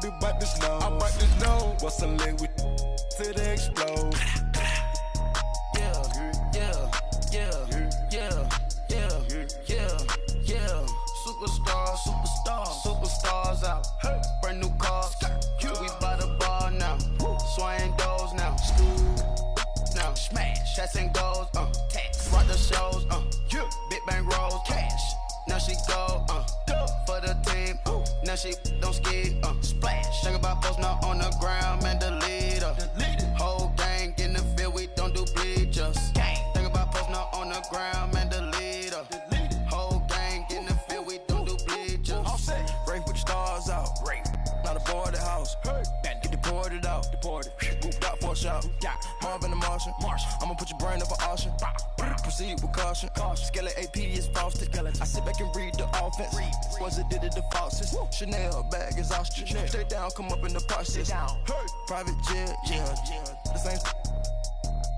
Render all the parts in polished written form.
do but the snow. I bite the snow. What's a leg with till they explode? Superstars out. Brand new cars. We by the bar now. Swaying doors now. Now smash. Cats and goals. Tax. Rock the shows. Big bang rolls. Cash. Now she go. For the team. Now she don't ski. Splash. Think about post now on the ground. Man, the leader. Whole gang in the field. We don't do bleachers. Think about post now on the ground. Man, the leader. Whole gang in the field. We don't do bleachers. Break with the stars out. Not aboard the house. Get deported out. Moved out for a shot. Marvin the Martian. I'ma put your brain up for auction. Proceed with caution. Skeleton AP is frosted. I sit back and read the offense. Was it did it the faucets? Chanel bag is ostrich. Stay down, come up in the process. Private jet, yeah. The same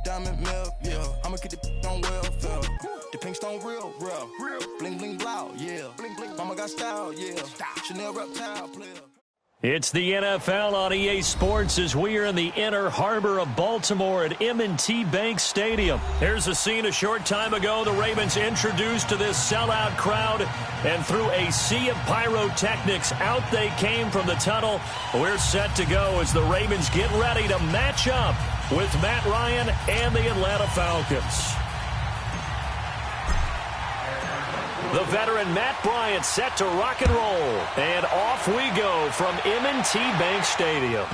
diamond milk, yeah. I'ma get the on welfare. The pink stone real. Bling bling blow, yeah. Mama got style, yeah. Chanel reptile player. It's the NFL on EA Sports as we are in the inner harbor of Baltimore at M&T Bank Stadium. Here's a scene a short time ago. The Ravens introduced to this sellout crowd, and through a sea of pyrotechnics, out they came from the tunnel. We're set to go as the Ravens get ready to match up with Matt Ryan and the Atlanta Falcons. The veteran Matt Bryant set to rock and roll. And off we go from M&T Bank Stadium.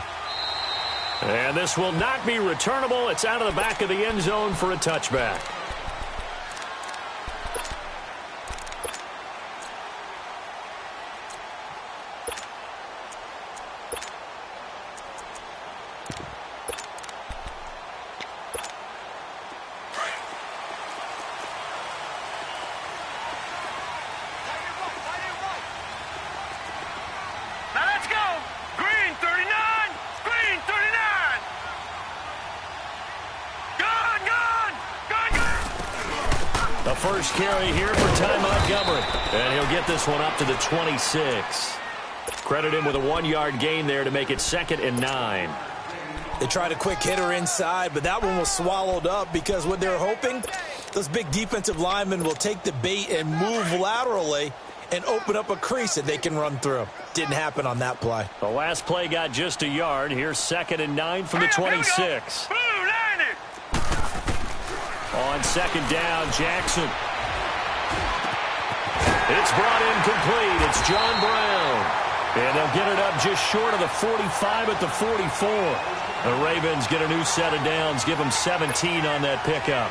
And this will not be returnable. It's out of the back of the end zone for a touchback. First carry here for Ty Montgomery. And he'll get this one up to the 26. Credit him with a 1-yard gain there to make it 2nd and 9. They tried a quick hitter inside, but that one was swallowed up because what they're hoping, those big defensive linemen will take the bait and move laterally and open up a crease that they can run through. Didn't happen on that play. The last play got just a yard. Here's 2nd and 9 from the 26. On 2nd down, Jackson. It's brought in complete. It's John Brown. And they'll get it up just short of the 45 at the 44. The Ravens get a new set of downs. Give them 17 on that pickup.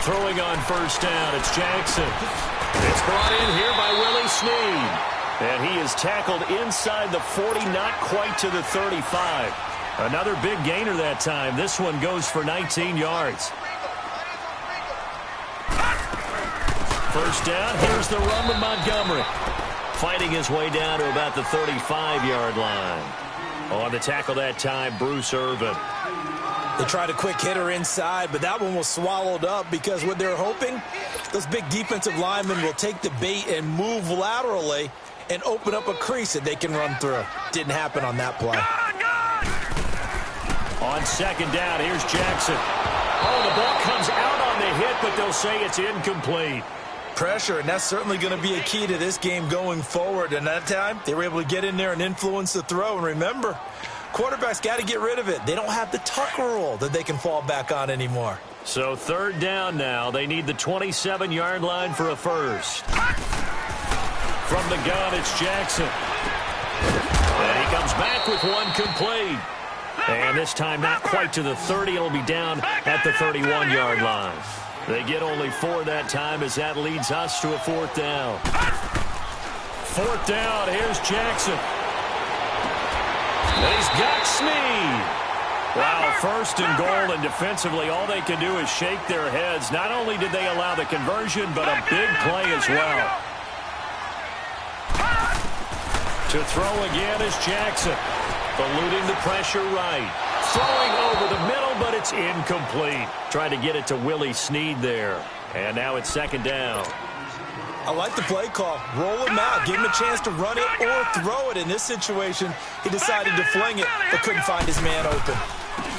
Throwing on first down, it's Jackson. It's brought in here by Willie Snead. And he is tackled inside the 40, not quite to the 35. Another big gainer that time. This one goes for 19 yards. First down, here's the run with Montgomery. Fighting his way down to about the 35-yard line. On the tackle that time, Bruce Irvin. They tried a quick hitter inside, but that one was swallowed up because what they're hoping, those big defensive linemen will take the bait and move laterally and open up a crease that they can run through. Didn't happen on that play. On 2nd down, here's Jackson. Oh, the ball comes out on the hit, but they'll say it's incomplete. Pressure, and that's certainly going to be a key to this game going forward. And that time, they were able to get in there and influence the throw. And remember, quarterbacks got to get rid of it. They don't have the Tucker rule that they can fall back on anymore. So 3rd down now. They need the 27-yard line for a first. From the gun, it's Jackson. And he comes back with one complete. And this time not quite to the 30. It'll be down at the 31-yard line. They get only 4 that time as that leads us to a 4th down. 4th down, here's Jackson. And he's got Snead. Wow, 1st and goal, and defensively all they can do is shake their heads. Not only did they allow the conversion, but a big play as well. To throw again is Jackson. Eluding the pressure right. Throwing over the middle, but it's incomplete. Trying to get it to Willie Snead there. And now it's second down. I like the play call. Roll him out. Give him a chance to run it or throw it. In this situation, he decided to fling it, but couldn't find his man open.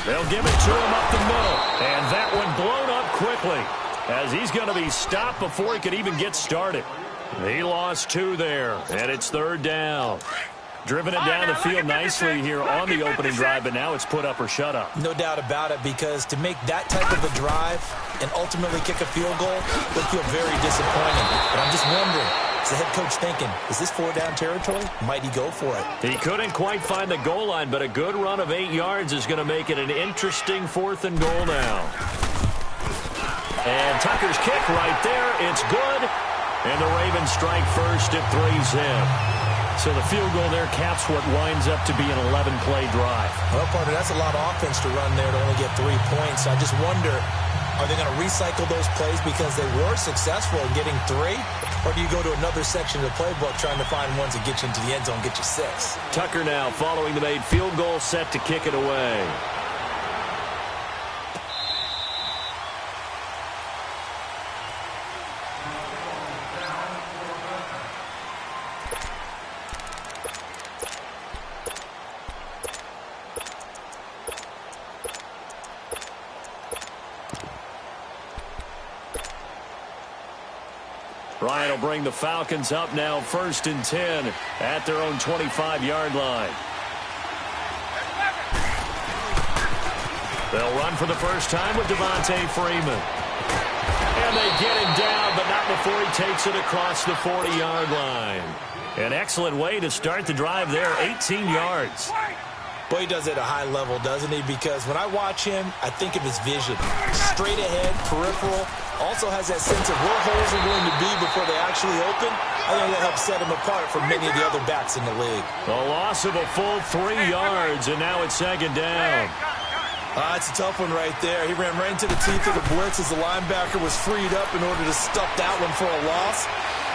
They'll give it to him up the middle. And that one blown up quickly, as he's going to be stopped before he could even get started. He lost 2 there, and it's third down. Driven it down the field nicely here on the opening drive, but now it's put up or shut up. No doubt about it, because to make that type of a drive and ultimately kick a field goal would feel very disappointing. But I'm just wondering, is the head coach thinking, is this 4-down territory? Might he go for it? He couldn't quite find the goal line, but a good run of 8 yards is going to make it an interesting 4th and goal now. And Tucker's kick right there. It's good. And the Ravens strike first at 3-zip. So the field goal there caps what winds up to be an 11-play drive. Well, partner, that's a lot of offense to run there to only get 3 points. I just wonder, are they going to recycle those plays because they were successful in getting 3? Or do you go to another section of the playbook trying to find ones that get you into the end zone, get you 6? Tucker now following the made field goal, set to kick it away. Ryan will bring the Falcons up now, 1st and 10 at their own 25-yard line. They'll run for the first time with Devontae Freeman. And they get him down, but not before he takes it across the 40-yard line. An excellent way to start the drive there, 18 yards. Boy, he does it at a high level, doesn't he? Because when I watch him, I think of his vision. Straight ahead, peripheral. Also has that sense of where holes are going to be before they actually open. I think that helps set him apart from many of the other backs in the league. A loss of a full 3 yards, and now it's second down. It's a tough one right there. He ran right into the teeth of the blitz as the linebacker was freed up in order to stuff that one for a loss.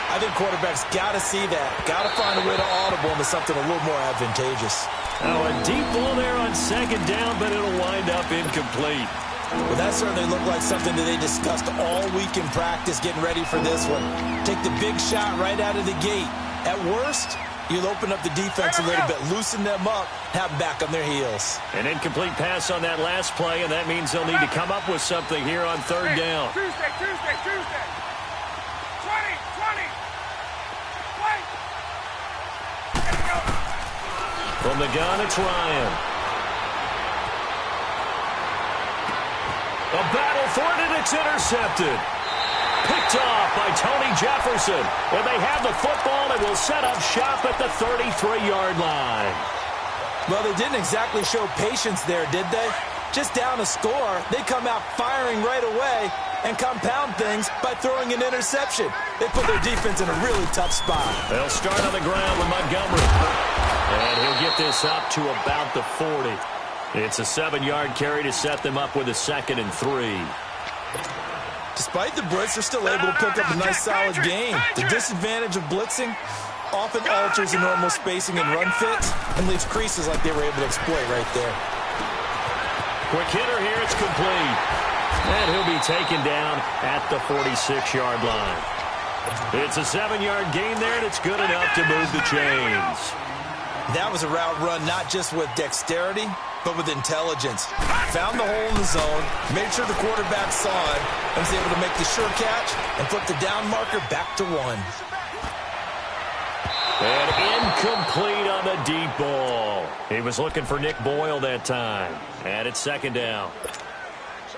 I think quarterbacks got to see that. Got to find a way to audible into something a little more advantageous. Now a deep ball there on second down, but it'll wind up incomplete. Well, that certainly looked like something that they discussed all week in practice, getting ready for this one. Take the big shot right out of the gate. At worst, you'll open up the defense a little bit, loosen them up, have them back on their heels. An incomplete pass on that last play, and that means they'll need to come up with something here on third down. Tuesday. 20. Wait. From the gun, it's Ryan. A battle for it, and it's intercepted. Picked off by Tony Jefferson. And they have the football and will set up shop at the 33-yard line. Well, they didn't exactly show patience there, did they? Just down a score, they come out firing right away and compound things by throwing an interception. They put their defense in a really tough spot. They'll start on the ground with Montgomery. And he'll get this up to about the 40. It's a 7-yard carry to set them up with a 2nd and 3. Despite the blitz, they're still able to pick up a nice solid game. The disadvantage of blitzing often alters the normal spacing and run fits and leaves creases like they were able to exploit right there. Quick hitter here, it's complete. And he'll be taken down at the 46-yard line. It's a 7-yard gain there, and it's good enough to move the chains. That was a route run not just with dexterity, but with intelligence. Found the hole in the zone, made sure the quarterback saw it, and was able to make the sure catch and flip the down marker back to 1. And incomplete on the deep ball. He was looking for Nick Boyle that time. And it's second down.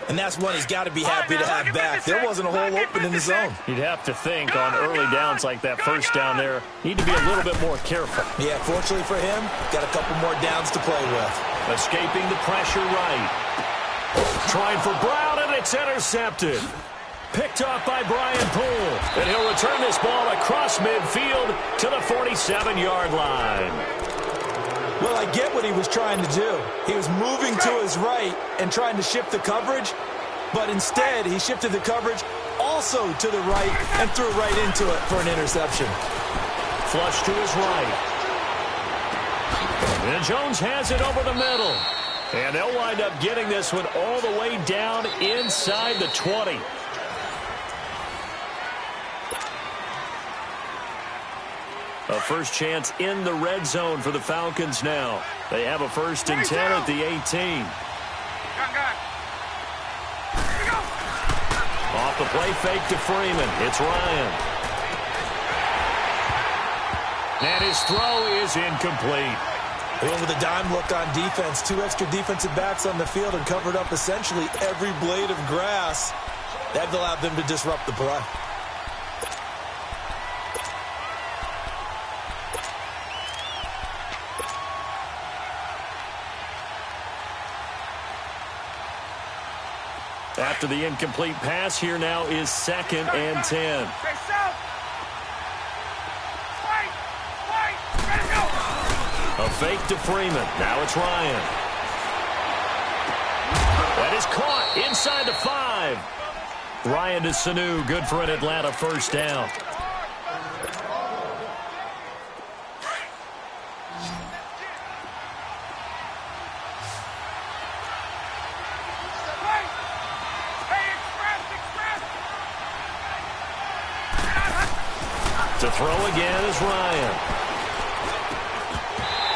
And that's one he's got to be happy to have back. There wasn't a hole open in the zone. You'd have to think on early downs like that first down there, need to be a little bit more careful. Yeah, fortunately for him, got a couple more downs to play with. Escaping the pressure right. Trying for Brown, and it's intercepted. Picked off by Brian Poole. And he'll return this ball across midfield to the 47-yard line. Well, I get what he was trying to do. He was moving to his right and trying to shift the coverage, but instead he shifted the coverage also to the right and threw right into it for an interception. Flush to his right. And Jones has it over the middle. And they'll wind up getting this one all the way down inside the 20. A first chance in the red zone for the Falcons now. They have a 1st and 10 at the 18. Off the play fake to Freeman. It's Ryan. And his throw is incomplete. They went with a dime look on defense. 2 extra defensive backs on the field and covered up essentially every blade of grass. That allowed them to disrupt the play. After the incomplete pass, here now is 2nd and 10. A fake to Freeman. Now it's Ryan. That is caught inside the 5. Ryan to Sanu. Good for an Atlanta 1st down. To throw again is Ryan.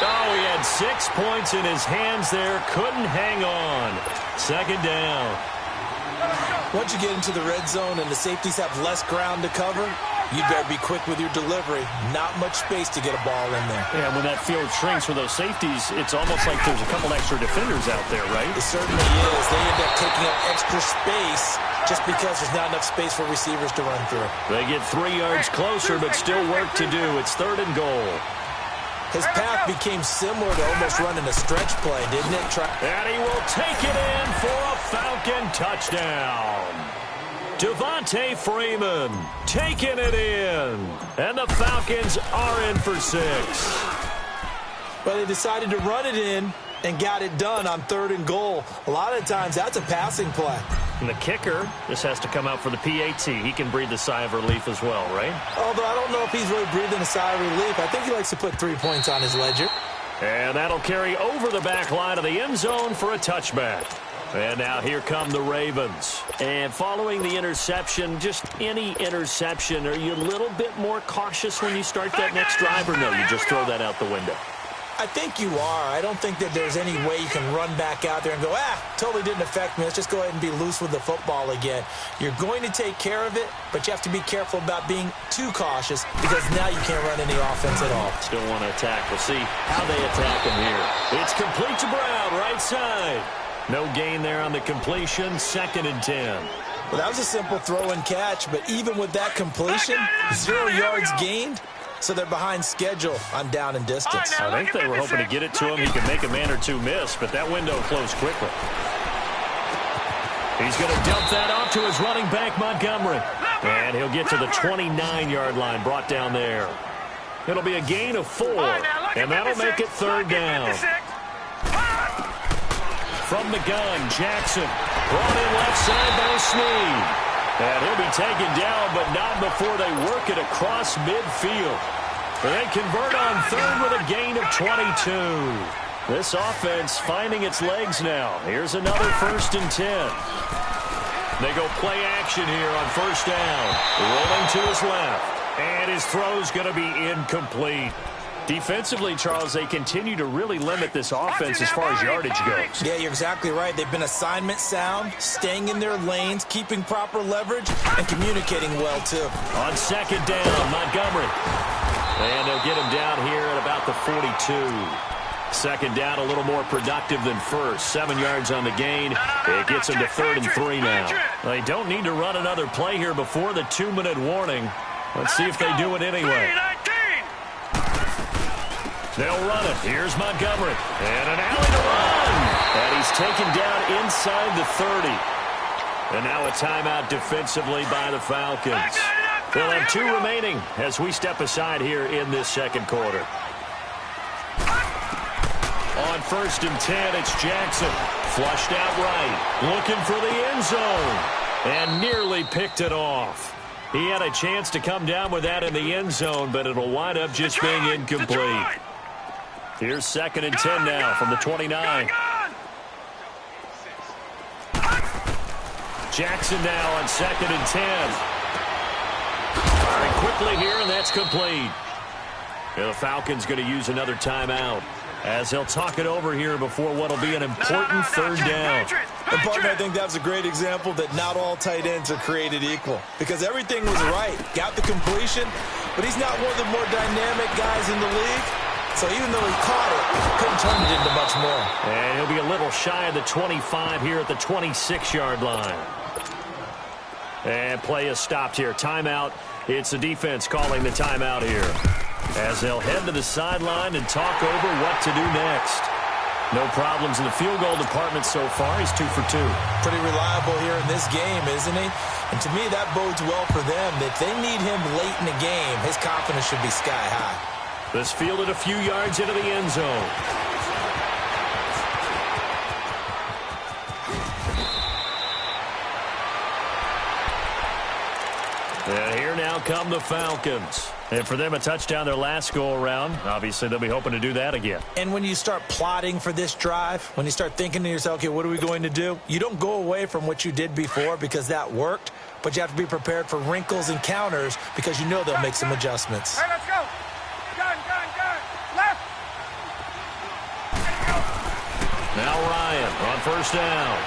Oh, he had 6 points in his hands there. Couldn't hang on. 2nd down. Once you get into the red zone and the safeties have less ground to cover, you better be quick with your delivery. Not much space to get a ball in there. Yeah, when that field shrinks for those safeties, it's almost like there's a couple extra defenders out there, right? It certainly is. They end up taking up extra space just because there's not enough space for receivers to run through. They get 3 yards closer, but still work to do. It's 3rd and goal. His path became similar to almost running a stretch play, didn't it? And he will take it in for a Falcon touchdown. Devontae Freeman taking it in. And the Falcons are in for 6. But they decided to run it in and got it done on 3rd and goal. A lot of times that's a passing play. And the kicker, this has to come out for the PAT. He can breathe a sigh of relief as well, right? Although I don't know if he's really breathing a sigh of relief. I think he likes to put 3 points on his ledger. And that'll carry over the back line of the end zone for a touchback. And now here come the Ravens. And following the interception, just any interception, are you a little bit more cautious when you start that next drive, or no, you just throw that out the window? I think you are. I don't think that there's any way you can run back out there and go, totally didn't affect me. Let's just go ahead and be loose with the football again. You're going to take care of it, but you have to be careful about being too cautious because now you can't run any offense at all. Still want to attack. We'll see how they attack him here. It's complete to Brown, right side. No gain there on the completion. 2nd and 10. Well, that was a simple throw and catch, but even with that completion, 0 yards gained. So they're behind schedule on down and distance. I think they were hoping to get it to him. He could make a man or two miss, but that window closed quickly. He's going to dump that off to his running back, Montgomery. And he'll get to the 29-yard line, brought down there. It'll be a gain of 4, and that'll make it 3rd down. From the gun, Jackson. Brought in left side by Snead. And he'll be taken down, but not before they work it across midfield. They convert on 3rd with a gain of 22. This offense finding its legs now. Here's another 1st and 10. They go play action here on 1st down. Rolling to his left. And his throw's going to be incomplete. Defensively, Charles, they continue to really limit this offense as far as yardage goes. Yeah, you're exactly right. They've been assignment sound, staying in their lanes, keeping proper leverage, and communicating well, too. On 2nd down, Montgomery. And they'll get him down here at about the 42. 2nd down, a little more productive than 1st. 7 yards on the gain. It gets them to 3rd and 3 now. They don't need to run another play here before the 2-minute warning. Let's see if they do it anyway. They'll run it. Here's Montgomery. And an alley to run. And he's taken down inside the 30. And now a timeout defensively by the Falcons. They'll have 2 remaining as we step aside here in this 2nd quarter. On 1st and 10, it's Jackson. Flushed out right. Looking for the end zone. And nearly picked it off. He had a chance to come down with that in the end zone, but it'll wind up just being incomplete. Here's 2nd and 10 now from the 29. Jackson now on 2nd and 10. Firing quickly here, and that's complete. And the Falcons going to use another timeout as they'll talk it over here before what will be an important third down. And, partner, I think that's a great example that not all tight ends are created equal because everything was right. Got the completion, but he's not one of the more dynamic guys in the league. So even though he caught it, couldn't turn it into much more. And he'll be a little shy of the 25 here at the 26-yard line. And play is stopped here. Timeout. It's the defense calling the timeout here as they'll head to the sideline and talk over what to do next. No problems in the field goal department so far. He's 2 for 2. Pretty reliable here in this game, isn't he? And to me, that bodes well for them. If they need him late in the game, his confidence should be sky high. This fielded a few yards into the end zone. And here now come the Falcons. And for them, a touchdown their last go-around. Obviously, they'll be hoping to do that again. And when you start plotting for this drive, when you start thinking to yourself, okay, what are we going to do? You don't go away from what you did before because that worked, but you have to be prepared for wrinkles and counters because you know they'll make some adjustments. Hey, let's go. Gun. Left. Now Ryan on first down.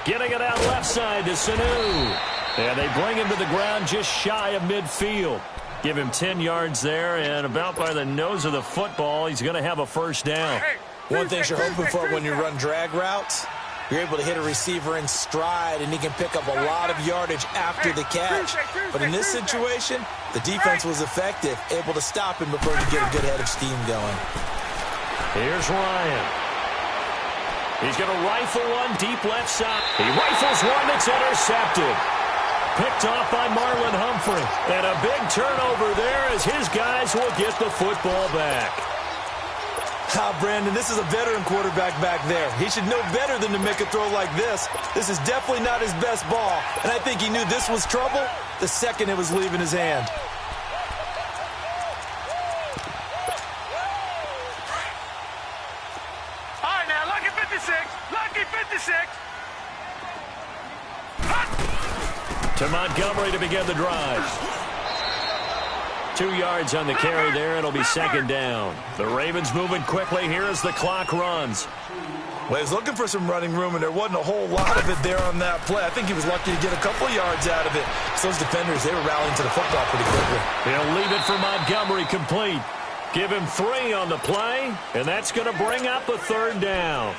Getting it out left side to Sanu. And they bring him to the ground just shy of midfield. Give him 10 yards there, and about by the nose of the football, he's going to have a first down. One thing you're hoping for when you run drag routes, you're able to hit a receiver in stride, and he can pick up a lot of yardage after the catch. But in this situation, the defense was effective, able to stop him before he could get a good head of steam going. Here's Ryan. He's going to rifle one deep left side. He rifles one that's intercepted. Picked off by Marlon Humphrey. And a big turnover there as his guys will get the football back. Brandon, this is a veteran quarterback back there. He should know better than to make a throw like this. This is definitely not his best ball. And I think he knew this was trouble the second it was leaving his hand. All right, now, lucky 56. Lucky 56. To Montgomery to begin the drive. 2 yards on the carry there. It'll be second down. The Ravens moving quickly here as the clock runs. Well, he was looking for some running room, and there wasn't a whole lot of it there on that play. I think he was lucky to get a couple yards out of it. So those defenders, they were rallying to the football pretty quickly. He'll leave it for Montgomery complete. Give him 3 on the play, and that's going to bring up a third down.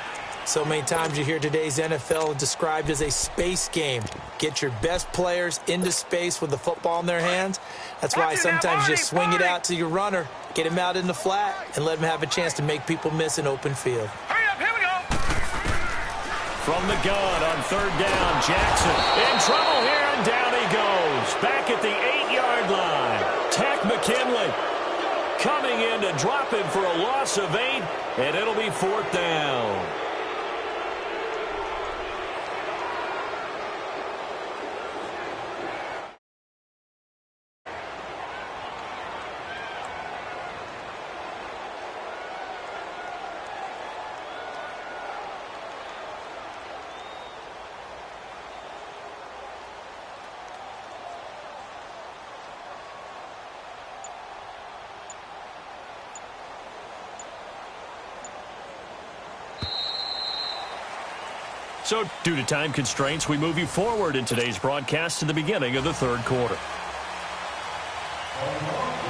So many times you hear today's NFL described as a space game. Get your best players into space with the football in their hands. That's why sometimes you just swing it out to your runner, get him out in the flat, and let him have a chance to make people miss an open field. Hurry up, here we go. From the gun on third down, Jackson in trouble here, and down he goes. Back at the 8-yard line. Tech McKinley coming in to drop him for a loss of 8, and it'll be fourth down. So, due to time constraints, we move you forward in today's broadcast to the beginning of the third quarter.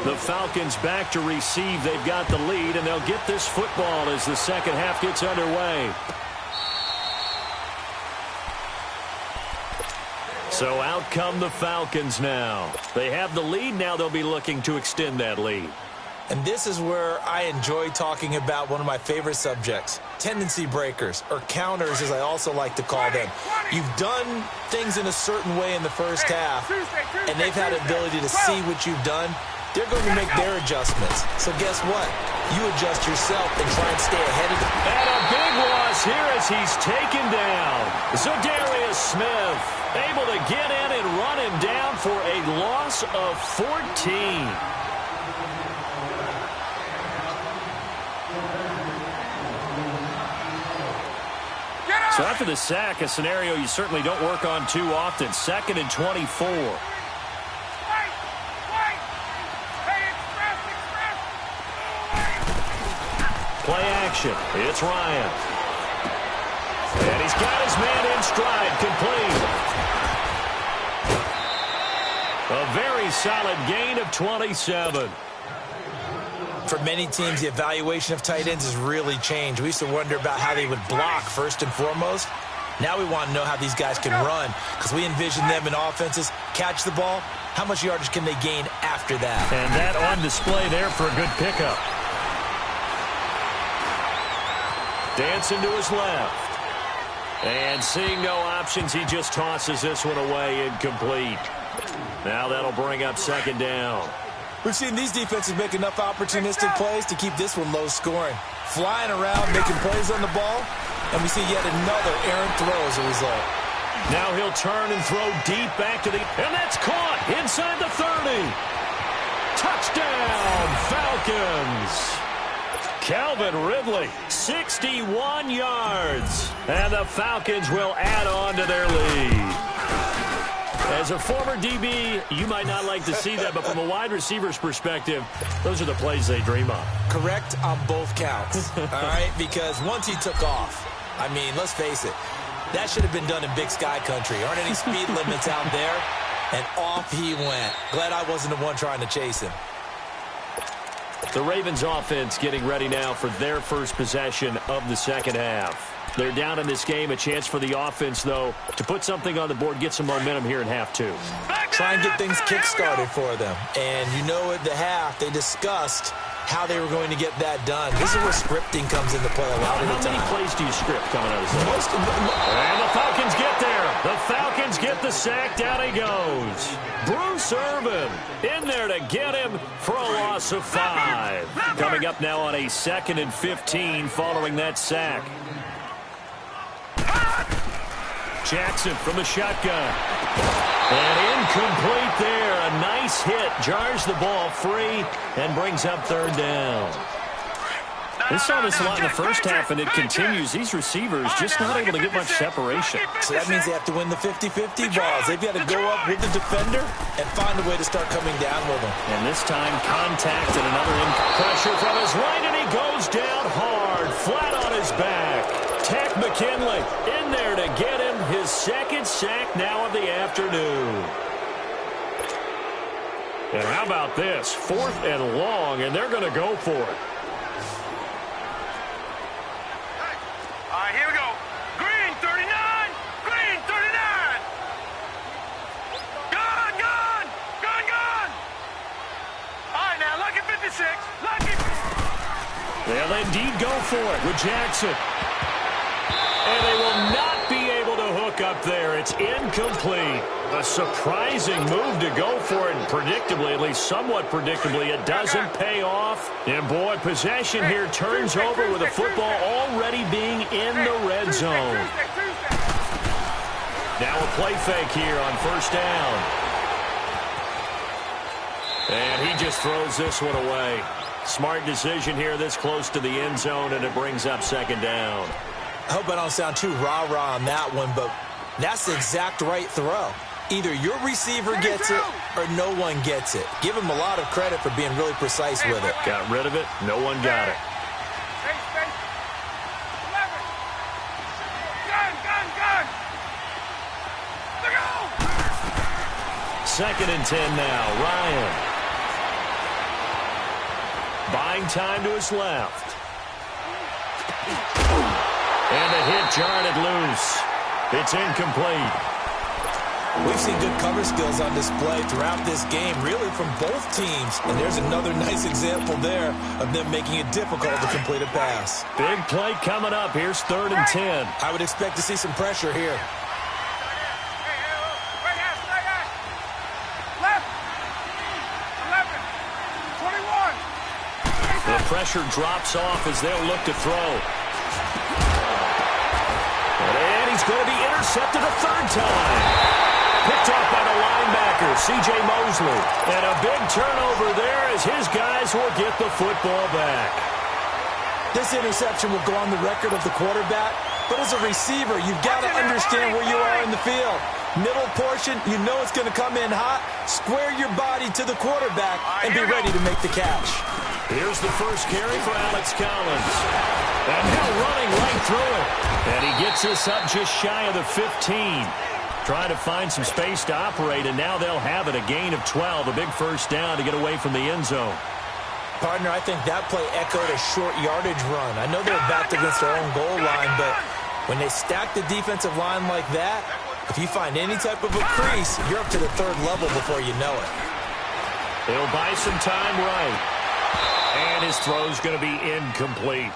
The Falcons back to receive. They've got the lead, and they'll get this football as the second half gets underway. So out come the Falcons now. They have the lead. Now they'll be looking to extend that lead. And this is where I enjoy talking about one of my favorite subjects, tendency breakers, or counters as I also like to call them. You've done things in a certain way in the first half, and they've had the ability to see what you've done. They're going to make their adjustments. So guess what? You adjust yourself and try and stay ahead of them. And a big loss here as he's taken down. Za'Darius Smith able to get in and run him down for a loss of 14. So after the sack, a scenario you certainly don't work on too often. 2nd and 24. Play action. It's Ryan. And he's got his man in stride, complete. A very solid gain of 27. For many teams, the evaluation of tight ends has really changed. We used to wonder about how they would block first and foremost. Now we want to know how these guys can run, because we envision them in offenses catch the ball. How much yardage can they gain after that? And that on display there for a good pickup. Dancing to his left. And seeing no options, he just tosses this one away, incomplete. Now that'll bring up second down. We've seen these defenses make enough opportunistic plays to keep this one low scoring. Flying around, making plays on the ball, and we see yet another errant throw as a result. Now he'll turn and throw deep back to the... And that's caught inside the 30. Touchdown, Falcons. Calvin Ridley, 61 yards. And the Falcons will add on to their lead. As a former DB, you might not like to see that, but from a wide receiver's perspective, those are the plays they dream of. Correct on both counts, all right? Because once he took off, I mean, let's face it, that should have been done in Big Sky country. Aren't any speed limits out there? And off he went. Glad I wasn't the one trying to chase him. The Ravens offense getting ready now for their first possession of the second half. They're down in this game. A chance for the offense, though, to put something on the board, get some momentum here in half two. Try and get things kick-started for them. And you know at the half, they discussed how they were going to get that done. This is where scripting comes into play a lot of the time. How many plays do you script coming out of this? And the Falcons get there. The Falcons get the sack. Down he goes. Bruce Irvin in there to get him for a loss of 5. Coming up now on a 2nd and 15 following that sack. Jackson from the shotgun. And incomplete there. A nice hit. Jars the ball free and brings up third down. We saw this a lot in the first half, and it continues. These receivers just not able to get much separation. So that means they have to win the 50-50 balls. They've got to go up with the defender and find a way to start coming down with them. And this time, contact and another pressure from his right, and he goes down hard, flat on his back. Tech McKinley in there to get him his second sack now of the afternoon. And how about this? 4th and long, and they're going to go for it. All right, here we go. Green 39. Green 39. Gun, gun. Gun, gun. All right, now, lucky 56. Lucky. They'll indeed go for it with Jackson. And they will not be able to hook up there. It's incomplete. A surprising move to go for it, and predictably, at least somewhat predictably, it doesn't pay off. And boy, possession here turns over with the football already being in the red zone. Now a play fake here on first down. And he just throws this one away. Smart decision here this close to the end zone, and it brings up second down. I hope I don't sound too rah-rah on that one, but that's the exact right throw. Either your receiver gets it or no one gets it. Give him a lot of credit for being really precise with it. Got rid of it. No one got it. Gun, gun, gun. Look out. 2nd and 10 now. Ryan. Buying time to his left. And the hit jarred it loose. It's incomplete. We've seen good cover skills on display throughout this game, really from both teams. And there's another nice example there of them making it difficult to complete a pass. Big play coming up. Here's 3rd and 10. I would expect to see some pressure here. Left. 11. 21. The pressure drops off as they'll look to throw. And he's going to be intercepted a 3rd time. Picked off by the linebacker, C.J. Mosley. And a big turnover there as his guys will get the football back. This interception will go on the record of the quarterback, but as a receiver, you've got to understand where you are in the field. Middle portion, you know it's going to come in hot. Square your body to the quarterback and be ready to make the catch. Here's the first carry for Alex Collins. And now running right through it. And he gets this up just shy of the 15. Trying to find some space to operate, and now they'll have it. A gain of 12, a big first down to get away from the end zone. Partner, I think that play echoed a short yardage run. I know they're backed against their own goal line, but when they stack the defensive line like that, if you find any type of a crease, you're up to the third level before you know it. He'll buy some time right. And his throw's going to be incomplete.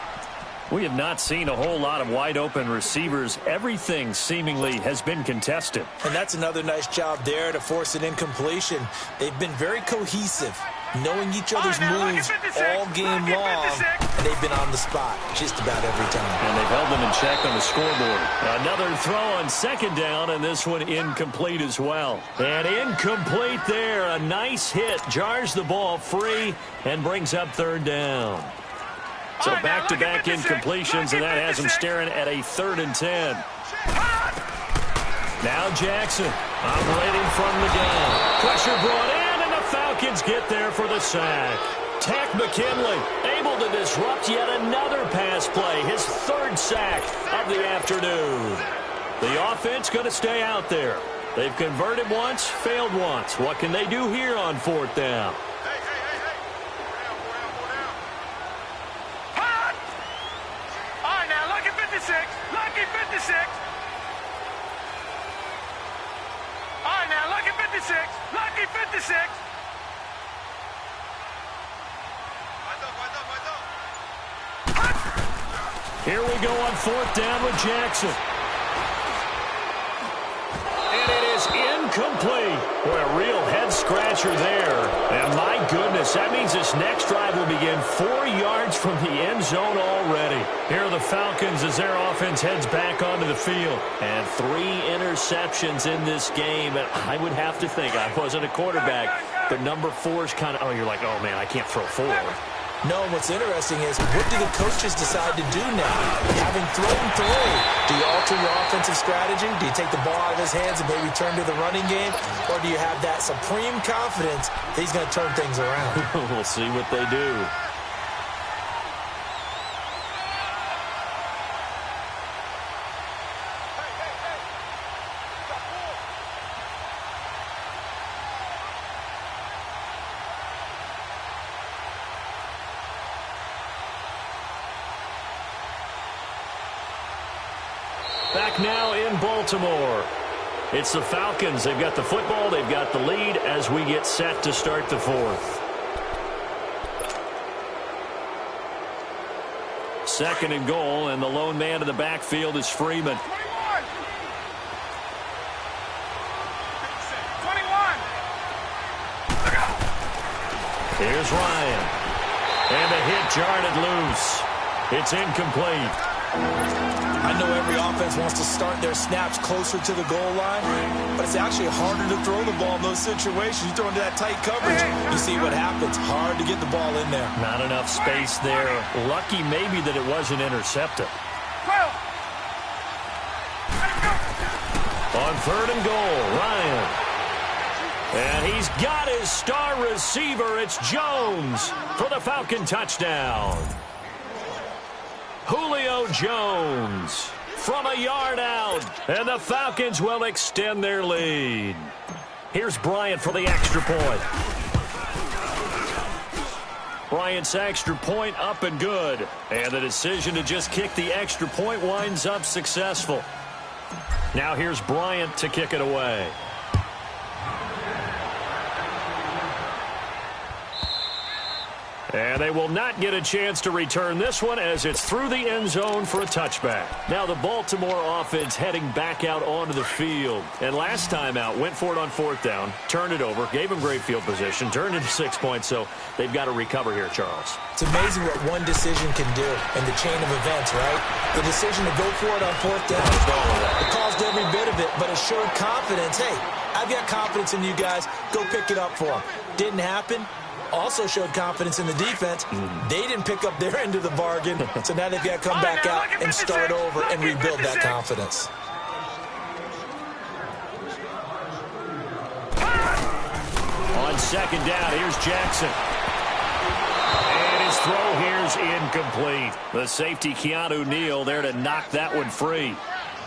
We have not seen a whole lot of wide-open receivers. Everything seemingly has been contested. And that's another nice job there to force an incompletion. They've been very cohesive, knowing each other's moves all game long, and they've been on the spot just about every time. And they've held them in check on the scoreboard. Another throw on second down, and this one incomplete as well. And incomplete there. A nice hit. Jars the ball free and brings up third down. So back-to-back incompletions, and that has him staring at a 3rd and 10. Now Jackson operating from the gun. Pressure brought in, and the Falcons get there for the sack. Tack McKinley able to disrupt yet another pass play, his 3rd sack of the afternoon. The offense going to stay out there. They've converted once, failed once. What can they do here on 4th down? Lucky 56. All right, now, lucky 56. Lucky 56. Here we go on 4th down with Jackson. And it is incomplete. Boy, a real head-scratcher there. And my goodness, that means this next drive will begin 4 yards from the end zone already. Here are the Falcons as their offense heads back onto the field. And 3 interceptions in this game. And I would have to think, I wasn't a quarterback, but number 4 is kind of, you're like, oh, man, I can't throw 4. No, what's interesting is, what do the coaches decide to do now? Having thrown 3, do you alter your offensive strategy? Do you take the ball out of his hands and maybe turn to the running game? Or do you have that supreme confidence that he's going to turn things around? We'll see what they do. Back now in Baltimore. It's the Falcons. They've got the football. They've got the lead as we get set to start the 4th. 2nd and goal, and the lone man in the backfield is Freeman. 21. Here's Ryan. And the hit jarred it loose. It's incomplete. I know every offense wants to start their snaps closer to the goal line, but it's actually harder to throw the ball in those situations. You throw into that tight coverage, you see what happens. Hard to get the ball in there. Not enough space there. Lucky maybe that it wasn't intercepted. On 3rd and goal, Ryan. And he's got his star receiver. It's Jones for the Falcon touchdown. Julio Jones from a yard out, and the Falcons will extend their lead. Here's Bryant for the extra point. Bryant's extra point up and good, and the decision to just kick the extra point winds up successful. Now here's Bryant to kick it away. And they will not get a chance to return this one as it's through the end zone for a touchback. Now the Baltimore offense heading back out onto the field. And last time out, went for it on 4th down, turned it over, gave them great field position, turned into 6 points, so they've got to recover here, Charles. It's amazing what one decision can do in the chain of events, right? The decision to go for it on 4th down. It caused every bit of it, but it showed confidence. Hey, I've got confidence in you guys. Go pick it up for them. Didn't happen. Also showed confidence in the defense. They didn't pick up their end of the bargain, so now they've got to come back out and start over and rebuild that confidence. On 2nd down, here's Jackson. And throw here's incomplete. The safety, Keanu Neal, there to knock that one free.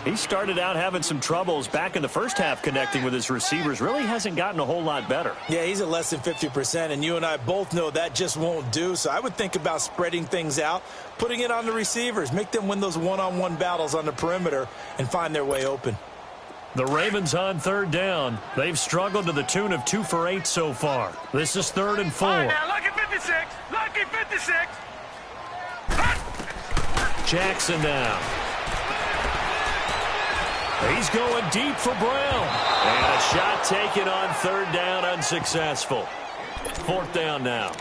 He started out having some troubles back in the first half connecting with his receivers. Really hasn't gotten a whole lot better. Yeah, he's at less than 50%, and you and I both know that just won't do. So I would think about spreading things out, putting it on the receivers, make them win those one-on-one battles on the perimeter and find their way open. The Ravens on third down. They've struggled to the tune of 2 for 8 so far. This is 3rd and 4. All right, now, lucky 56. Lucky 56. Jackson now. He's going deep for Brown. And a shot taken on 3rd down, unsuccessful. 4th down now.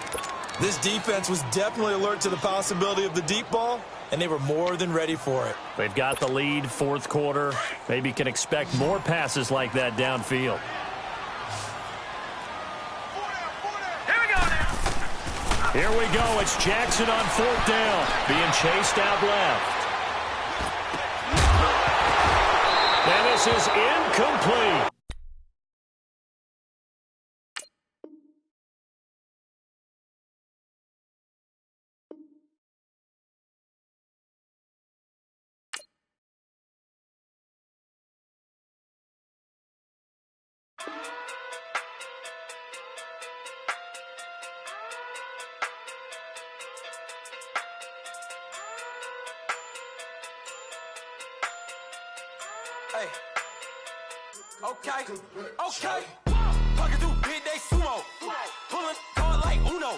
This defense was definitely alert to the possibility of the deep ball, and they were more than ready for it. They've got the lead, 4th quarter. Maybe can expect more passes like that downfield. Here we go now. Here we go. It's Jackson on 4th down, being chased out left. And this is incomplete. Hey. Okay. Pocket too big, they sumo. Pulling hard like Uno.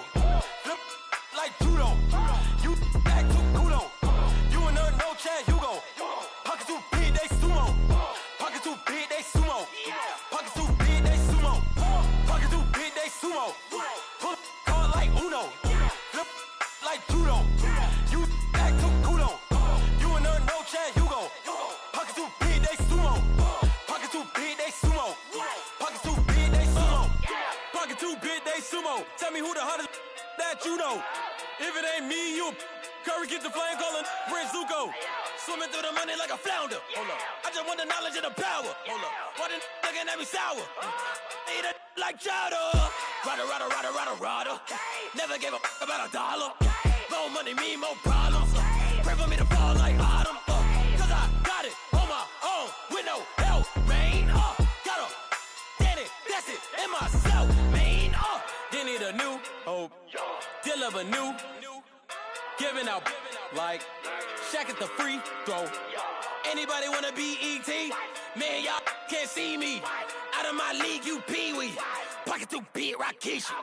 Flip like judo. You act too kudo. You and her, no chance, you go. Pocket too big, they sumo. Pocket too big, they sumo. Pocket too big, they sumo. Pocket too big, they sumo. Pull hard like Uno. Flip like judo. You act too kudo. You and her, no chance, you go. Pocket too big, they sumo. Pocket too big, they sumo. Pocket too big, they sumo. Pocket too big, they sumo. Tell me who the hottest that you know. If it ain't me, you Curry get the flame calling Prince Zuko. Swimming through the money like a flounder. Hold up. I just want the knowledge and the power. Hold up. Why the looking at me sour? Eat it like chowder. Rada. Never gave a about a dollar. More money mean more problems. Pray for me to fall like autumn. Cause I got it on my own with no help, man. Got a Danny, that's it, in myself, man. They need a new hope. Deal of a new. Giving out like Shaq at the free throw. Anybody wanna be ET? Man, y'all can't see me. Out of my league, you pee-wee. Pocket too big, Rakishi.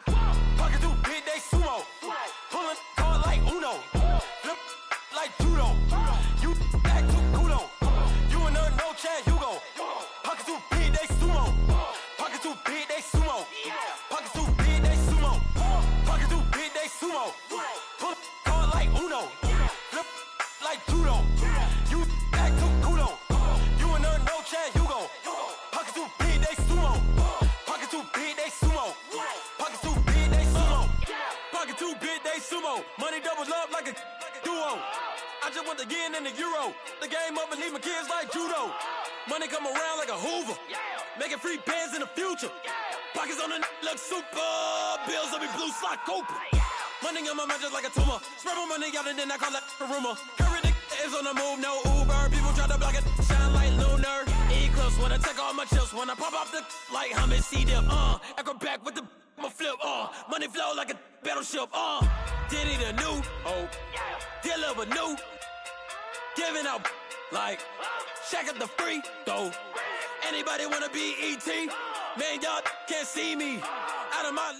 Pocket too big, they sumo. Pulling hard like Uno. Flip like judo. You act too kudo. You and her, no chance, you go. Pocket too big, they sumo. Pocket too big, they sumo. Pocket too big, they sumo. Pocket too big, they sumo. Pull hard like Uno. Flip like judo. You act too kudo. You and her, no chance, you go. Pocket too big, they sumo. Pocket too big, they sumo. Pocket too big, they sumo. Pocket too big, they sumo. Money doubles up like a duo. I just want the yen and the euro. The game up and leave my kids like judo. Money come around like a Hoover. Making free bands in the future. Pockets on the look super. Bills on me blue slot Cooper. Money on my mind just like a tumor. Spread my money out and then I call that a rumor. Curry the is on the move, no Uber. People try to block it, shine like lunar. Eclipse when I take all my chips. When I pop off the like hummus, see them. Acrobat with the I'ma flip. Money flow like a battleship. Diddy the new hope. Deal of a new. Giving out like Shaq at the free throw. Anybody wanna be ET? Man, y'all can't see me. Out of my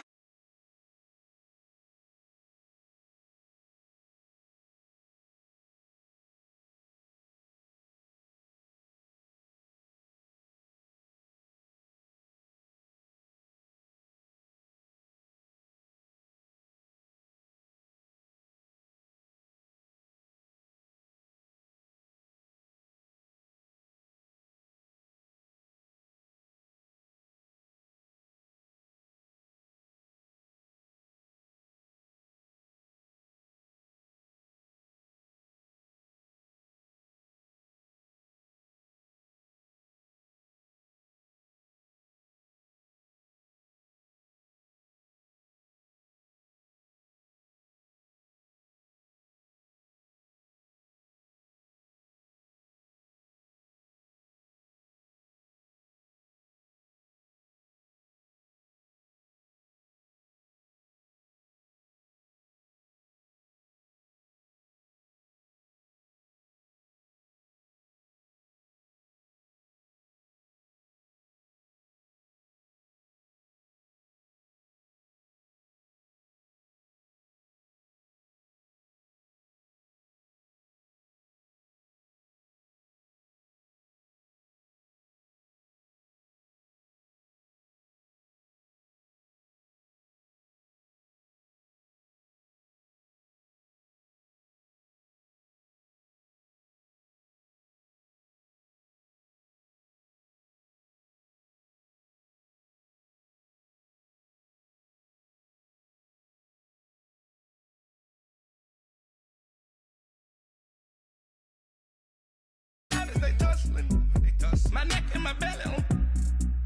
my neck and my belly.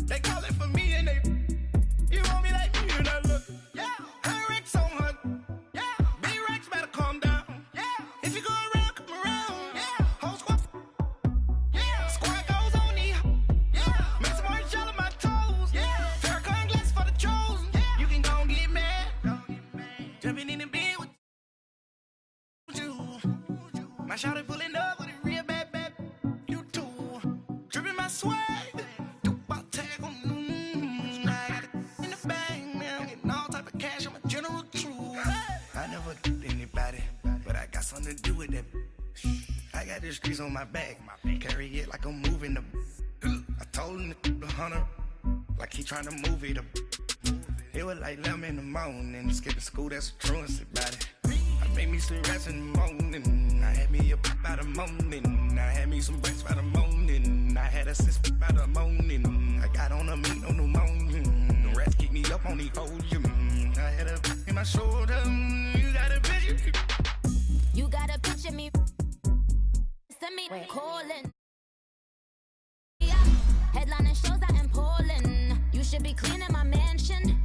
They call it for me and they. You want me like me and I look. Yeah. Her Rex on her. Yeah. B-Rex better calm down. Yeah. If you go around, come around. Yeah. Whole squad. Yeah. Squad goes on me. Yeah. Make some orange gel on my toes. Yeah. Farrakhan glass for the chosen. Yeah. You can go and get mad. Jumping in the bed with you. My shawty pulling up with a real bad. You too. Dripping my swag. Do my tag on. I got it in the bag now. Getting all type of cash. I'm a general true. I never did anybody, but I got something to do with that. I got the streets on my back. Carry it like I'm moving the. I told him to 100, like he trying to move it up. It was like 11 in the morning. Skipping school, that's a truancy about it. I made me some rest in the morning. I had me up by the morning. I had me some breakfast by the morning. I had a six by the morning. I got on a meat on the morning. The rats keep me up on the podium. I had a in my shoulder. You got a picture. You got a picture me. Send me calling. Headlining shows out in Poland. You should be cleaning my mansion.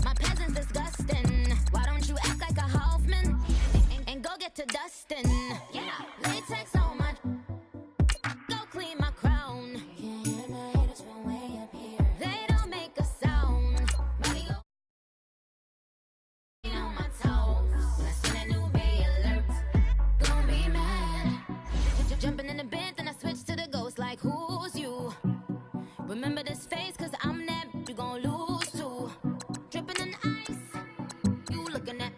My peasants disgusting. Why don't you act like a Hoffman and go get to dustin'? Yeah, latex on my. Go clean my crown. Can't hear my haters from way up here. They don't make a sound. Body go on my toes. When I send a new ray alert, gonna be mad. Jumping in the bed, then I switch to the ghost like who's you? Remember this face, cause I'm that you gon' lose too. Dripping in ice, you looking at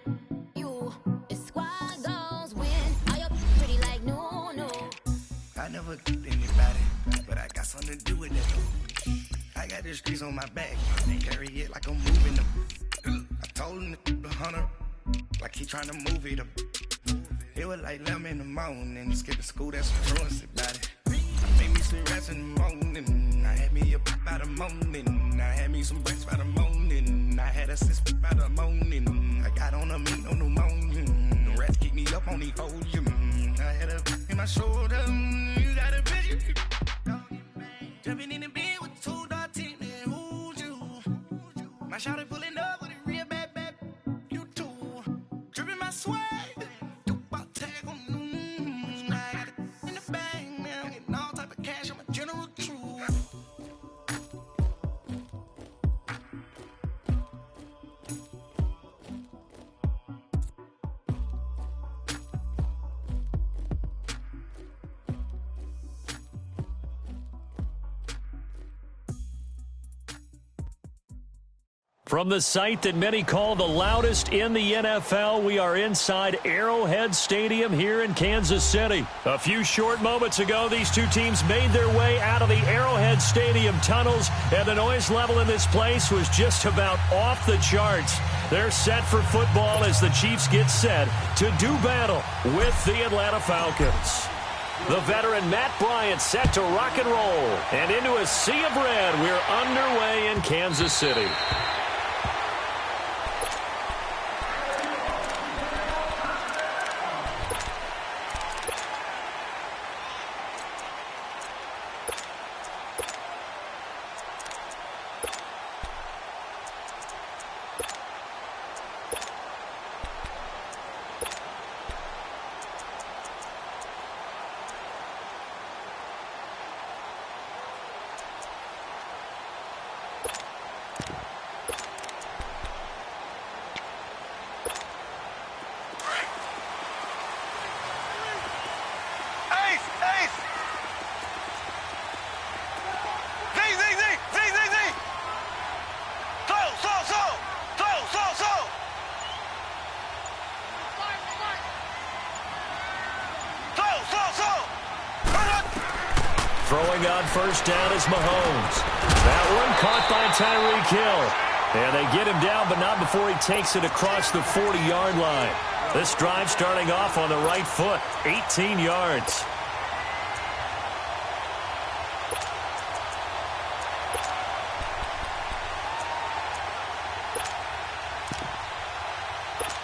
you. It's squad goals win. All your pretty like no. I never did anybody, but I got something to do with it. I got the streets on my back. Carry it like I'm moving them. I told him to 100, like he trying to move it up. It was like 11 in the morning. Skipping school, that's a truancy about it. I made me some rest in the morning. I had me up by the morning. I had me some breakfast by the morning. I had a six by the morning. I got on a meat on the morning. The rats keep me up on the podium. I had a in my shoulder. You got a picture. Jumping in the bed with 2 dark teeth. Who's you? My shawty pulling up with a real bad. You too. Dripping my swag. Do my tag on. I got it in the bag now. Getting all type of cash. I'm a general true. From the site that many call the loudest in the NFL, we are inside Arrowhead Stadium here in Kansas City. A few short moments ago, these two teams made their way out of the Arrowhead Stadium tunnels, and the noise level in this place was just about off the charts. They're set for football as the Chiefs get set to do battle with the Atlanta Falcons. The veteran Matt Bryant set to rock and roll, and into a sea of red, we're underway in Kansas City. Throwing on first down is Mahomes. That one caught by Tyreek Hill. And they get him down, but not before he takes it across the 40-yard line. This drive starting off on the right foot, 18 yards.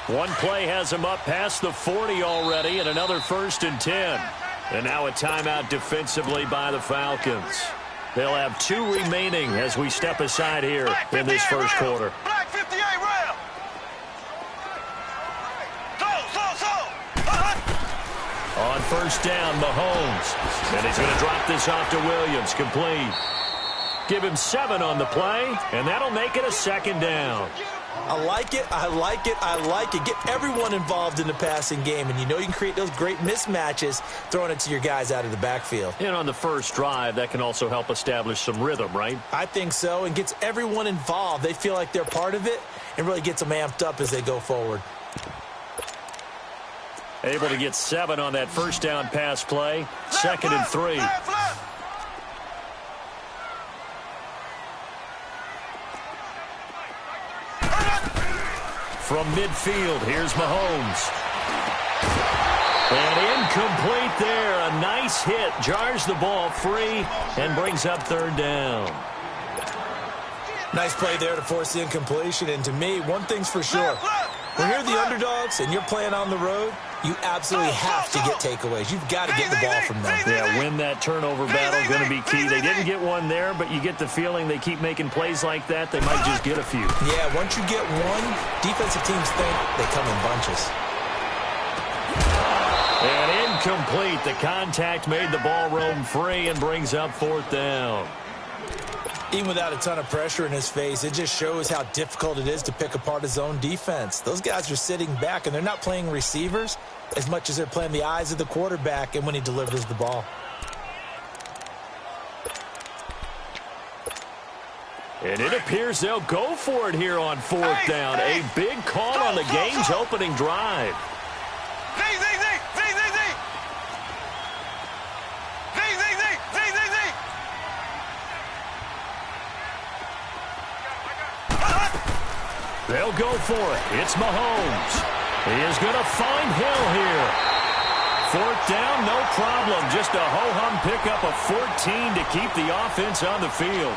One play has him up past the 40 already, and another 1st and 10. And now a timeout defensively by the Falcons. They'll have 2 remaining as we step aside here in this first quarter. Black 58 round. On first down, Mahomes. And he's going to drop this off to Williams. Complete. Give him 7 on the play, and that'll make it a second down. I like it, I like it, I like it. Get everyone involved in the passing game, and you know you can create those great mismatches throwing it to your guys out of the backfield. And on the first drive, that can also help establish some rhythm, right? I think so, and gets everyone involved. They feel like they're part of it and really gets them amped up as they go forward. Able to get 7 on that first down pass play. 2nd and 3. From midfield, here's Mahomes. And incomplete there. A nice hit. Jars the ball free and brings up 3rd down. Nice play there to force the incompletion. And to me, one thing's for sure. When you're the underdogs and you're playing on the road, you absolutely have to get takeaways. You've got to get the ball from them. Yeah, win that turnover battle, going to be key. They didn't get one there, but you get the feeling they keep making plays like that, they might just get a few. Yeah, once you get one, defensive teams think they come in bunches. And incomplete. The contact made the ball roam free and brings up 4th down. Even without a ton of pressure in his face, it just shows how difficult it is to pick apart his own defense. Those guys are sitting back, and they're not playing receivers as much as they're playing the eyes of the quarterback and when he delivers the ball. And it appears they'll go for it here on 4th down. A big call on the game's opening drive. They'll go for it. It's Mahomes. He is going to find Hill here. 4th down, no problem. Just a ho-hum pickup of 14 to keep the offense on the field.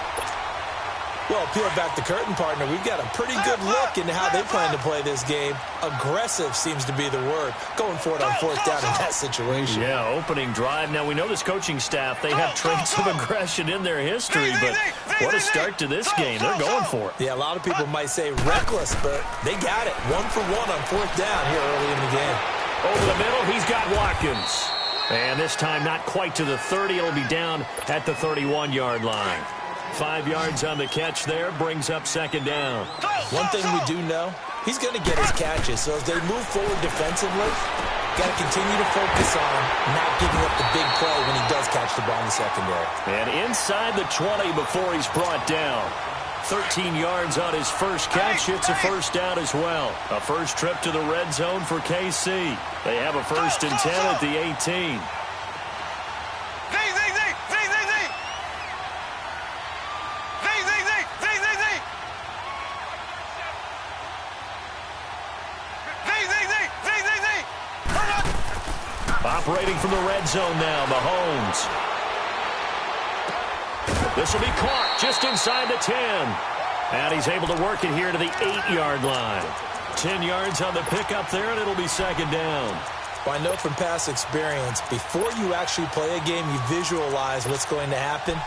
Well, peel back the curtain, partner. We've got a pretty good look into how they plan to play this game. Aggressive seems to be the word. Going for it on 4th down in that situation. Yeah, opening drive. Now, we know this coaching staff, they have traits of aggression in their history, but what a start to this game. They're going for it. Yeah, a lot of people might say reckless, but they got it. 1 for 1 on 4th down here early in the game. Over the middle, he's got Watkins. And this time not quite to the 30. It'll be down at the 31-yard line. 5 yards on the catch there, brings up 2nd down. One thing we do know, he's going to get his catches. So as they move forward defensively, got to continue to focus on not giving up the big play when he does catch the ball in the secondary. And inside the 20 before he's brought down. 13 yards on his first catch. It's a 1st down as well. A first trip to the red zone for KC. They have a 1st and 10 at the 18. Operating from the red zone now, Mahomes. This will be caught just inside the 10. And he's able to work it here to the 8-yard line. 10 yards on the pickup there, and it'll be 2nd down. Well, I know from past experience, before you actually play a game, you visualize what's going to happen.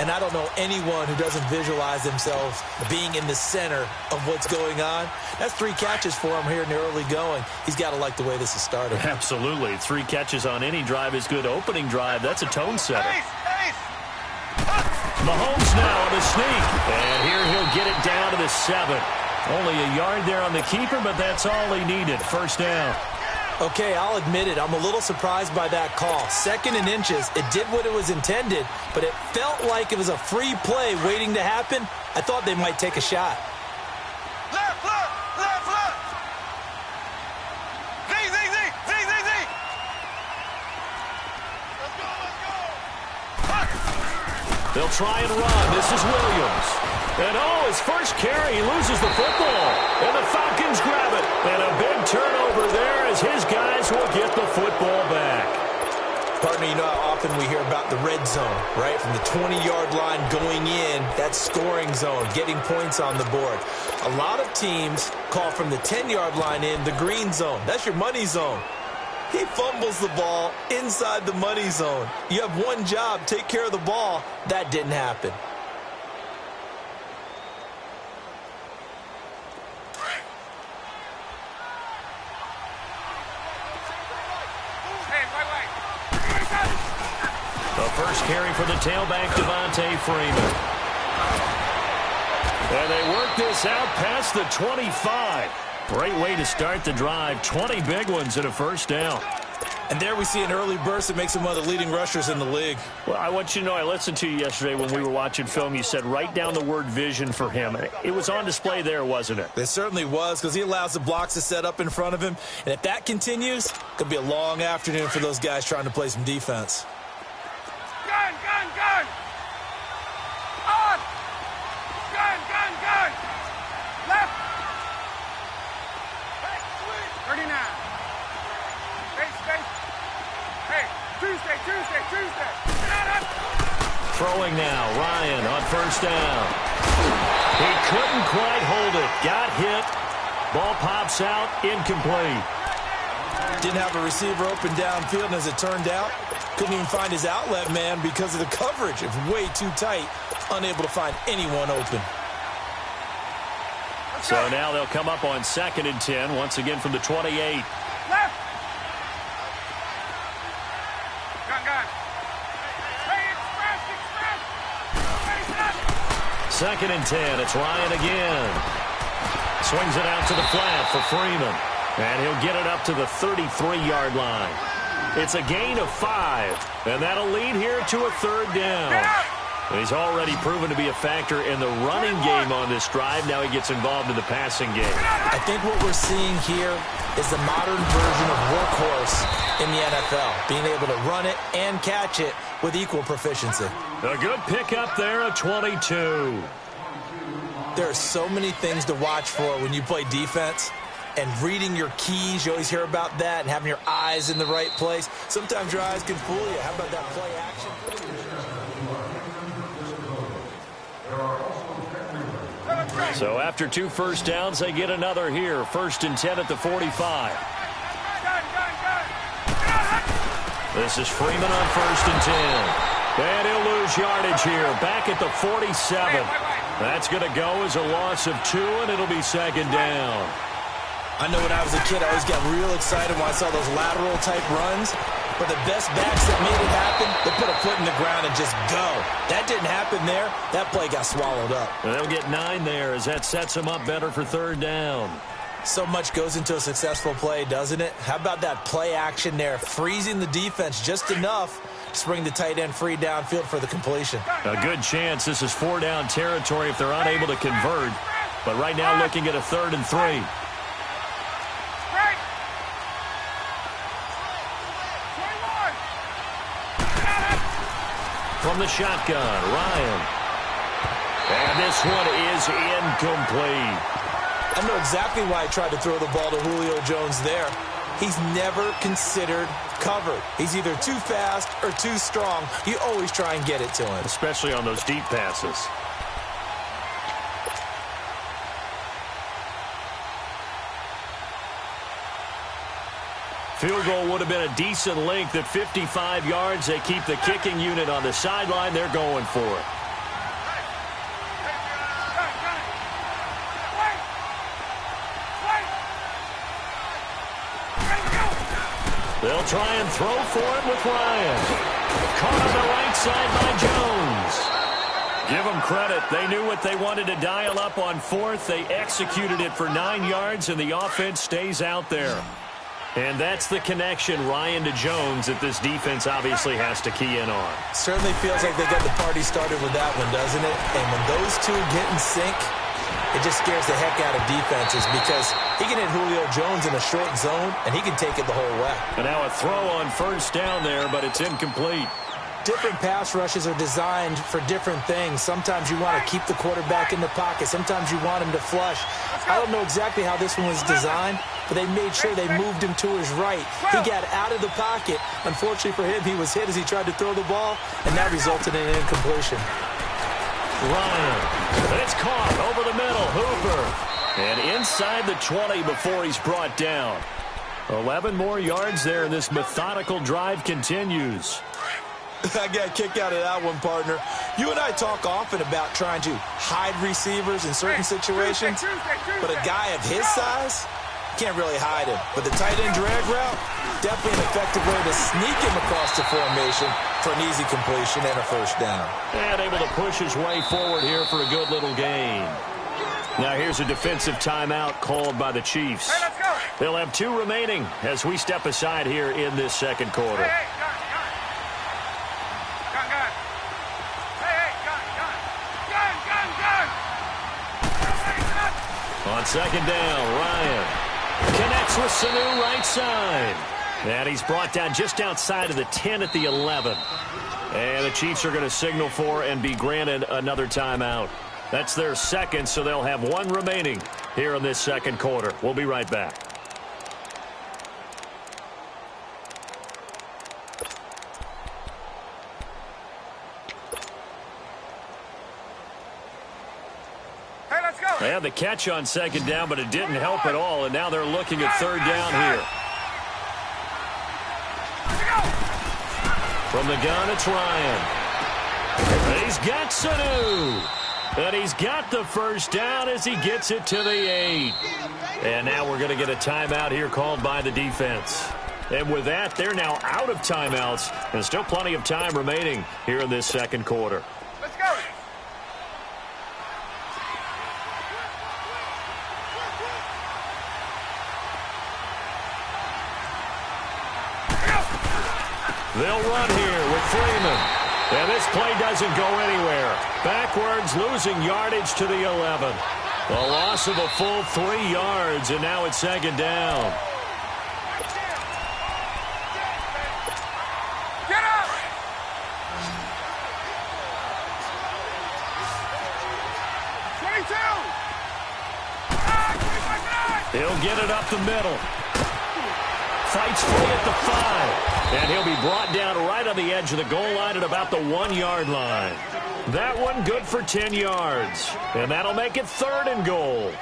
And I don't know anyone who doesn't visualize themselves being in the center of what's going on. That's 3 catches for him here in the early going. He's got to like the way this is started. Absolutely. 3 catches on any drive is good. Opening drive, that's a tone setter. Mahomes now on the sneak. And here he'll get it down to the 7. Only a yard there on the keeper, but that's all he needed. 1st down. Okay, I'll admit it. I'm a little surprised by that call. 2nd and inches. It did what it was intended, but it felt like it was a free play waiting to happen. I thought they might take a shot. Left, left, left, left. Z, Z, Z, Z, Z, Z. Let's go, let's go. They'll try and run. This is Williams. And his first carry, he loses the football. And the Falcons grab it. And a big turnover there as his guys will get the football back. Partner, you know how often we hear about the red zone, right? From the 20-yard line going in, that scoring zone, getting points on the board. A lot of teams call from the 10-yard line in the green zone. That's your money zone. He fumbles the ball inside the money zone. You have one job, take care of the ball. That didn't happen. The first carry for the tailback, Devontae Freeman. And they work this out past the 25. Great way to start the drive. 20 big ones and a first down. And there we see an early burst that makes him one of the leading rushers in the league. Well, I want you to know, I listened to you yesterday when we were watching film. You said write down the word vision for him. It was on display there, wasn't it? It certainly was, because he allows the blocks to set up in front of him. And if that continues, it could be a long afternoon for those guys trying to play some defense. Gun, gun, gun! On! Gun, gun, gun! Left! 39. Space. Hey, Tuesday. Throwing now, Ryan on first down. He couldn't quite hold it. Got hit. Ball pops out, incomplete. Didn't have a receiver open downfield, and as it turned out, couldn't even find his outlet man because of the coverage. It was way too tight, unable to find anyone open. So now they'll come up on 2nd and 10, once again from the 28. Left! Gun. Hey, express! Face up! 2nd and 10, it's Ryan again. Swings it out to the flat for Freeman. And he'll get it up to the 33-yard line. It's a gain of 5, and that'll lead here to a 3rd down. He's already proven to be a factor in the running game on this drive. Now he gets involved in the passing game. I think what we're seeing here is the modern version of workhorse in the NFL, being able to run it and catch it with equal proficiency. A good pickup there, a 22. There are so many things to watch for when you play defense. And reading your keys, you always hear about that, and having your eyes in the right place. Sometimes your eyes can fool you. How about that play action? So after 2 first downs, they get another here. 1st and 10 at the 45. This is Freeman on 1st and 10. And he'll lose yardage here. Back at the 47. That's going to go as a loss of 2, and it'll be 2nd down. I know when I was a kid, I always got real excited when I saw those lateral-type runs. But the best backs that made it happen, they put a foot in the ground and just go. That didn't happen there. That play got swallowed up. And they'll get 9 there as that sets them up better for 3rd down. So much goes into a successful play, doesn't it? How about that play action there, freezing the defense just enough to bring the tight end free downfield for the completion. A good chance this is 4-down territory if they're unable to convert. But right now looking at a 3rd and 3. From the shotgun, Ryan. And this one is incomplete. I know exactly why I tried to throw the ball to Julio Jones there. He's never considered covered. He's either too fast or too strong. You always try and get it to him. Especially on those deep passes. Field goal would have been a decent length at 55 yards. They keep the kicking unit on the sideline. They're going for it. They'll try and throw for it with Ryan. Caught on the right side by Jones. Give them credit. They knew what they wanted to dial up on 4th. They executed it for 9 yards, and the offense stays out there. And that's the connection, Ryan to Jones, that this defense obviously has to key in on. Certainly feels like they got the party started with that one, doesn't it? And when those two get in sync, it just scares the heck out of defenses because he can hit Julio Jones in a short zone, and he can take it the whole way. And now a throw on 1st down there, but it's incomplete. Different pass rushes are designed for different things. Sometimes you want to keep the quarterback in the pocket. Sometimes you want him to flush. I don't know exactly how this one was designed, but they made sure they moved him to his right. He got out of the pocket. Unfortunately for him, he was hit as he tried to throw the ball, and that resulted in an incompletion. Ryan, and it's caught over the middle. Hooper, and inside the 20 before he's brought down. 11 more yards there, and this methodical drive continues. I got a kick out of that one, partner. You and I talk often about trying to hide receivers in certain situations, but a guy of his size can't really hide him. But the tight end drag route, definitely an effective way to sneak him across the formation for an easy completion and a first down. And able to push his way forward here for a good little gain. Now here's a defensive timeout called by the Chiefs. Hey, let's go. They'll have 2 remaining as we step aside here in this second quarter. Hey, gun. On second down, Ryan connects with Sanu right side. And he's brought down just outside of the 10 at the 11. And the Chiefs are going to signal for and be granted another timeout. That's their second, so they'll have 1 remaining here in this second quarter. We'll be right back. Hey, let's go. They had the catch on second down, but it didn't help at all, and now they're looking at third down here. From the gun, it's Ryan. And he's got Sanu. And he's got the first down as he gets it to the 8. And now we're going to get a timeout here called by the defense. And with that, they're now out of timeouts, and still plenty of time remaining here in this second quarter. Let's go. They'll run here with Freeman. And this play doesn't go anywhere. Backwards, losing yardage to the 11. A loss of a full 3 yards, and now it's second down. Get up. He'll get it up the middle. Fights free at the 5. And he'll be brought down right on the edge of the goal line at about the 1-yard line. That one good for 10 yards. And that'll make it 3rd and goal.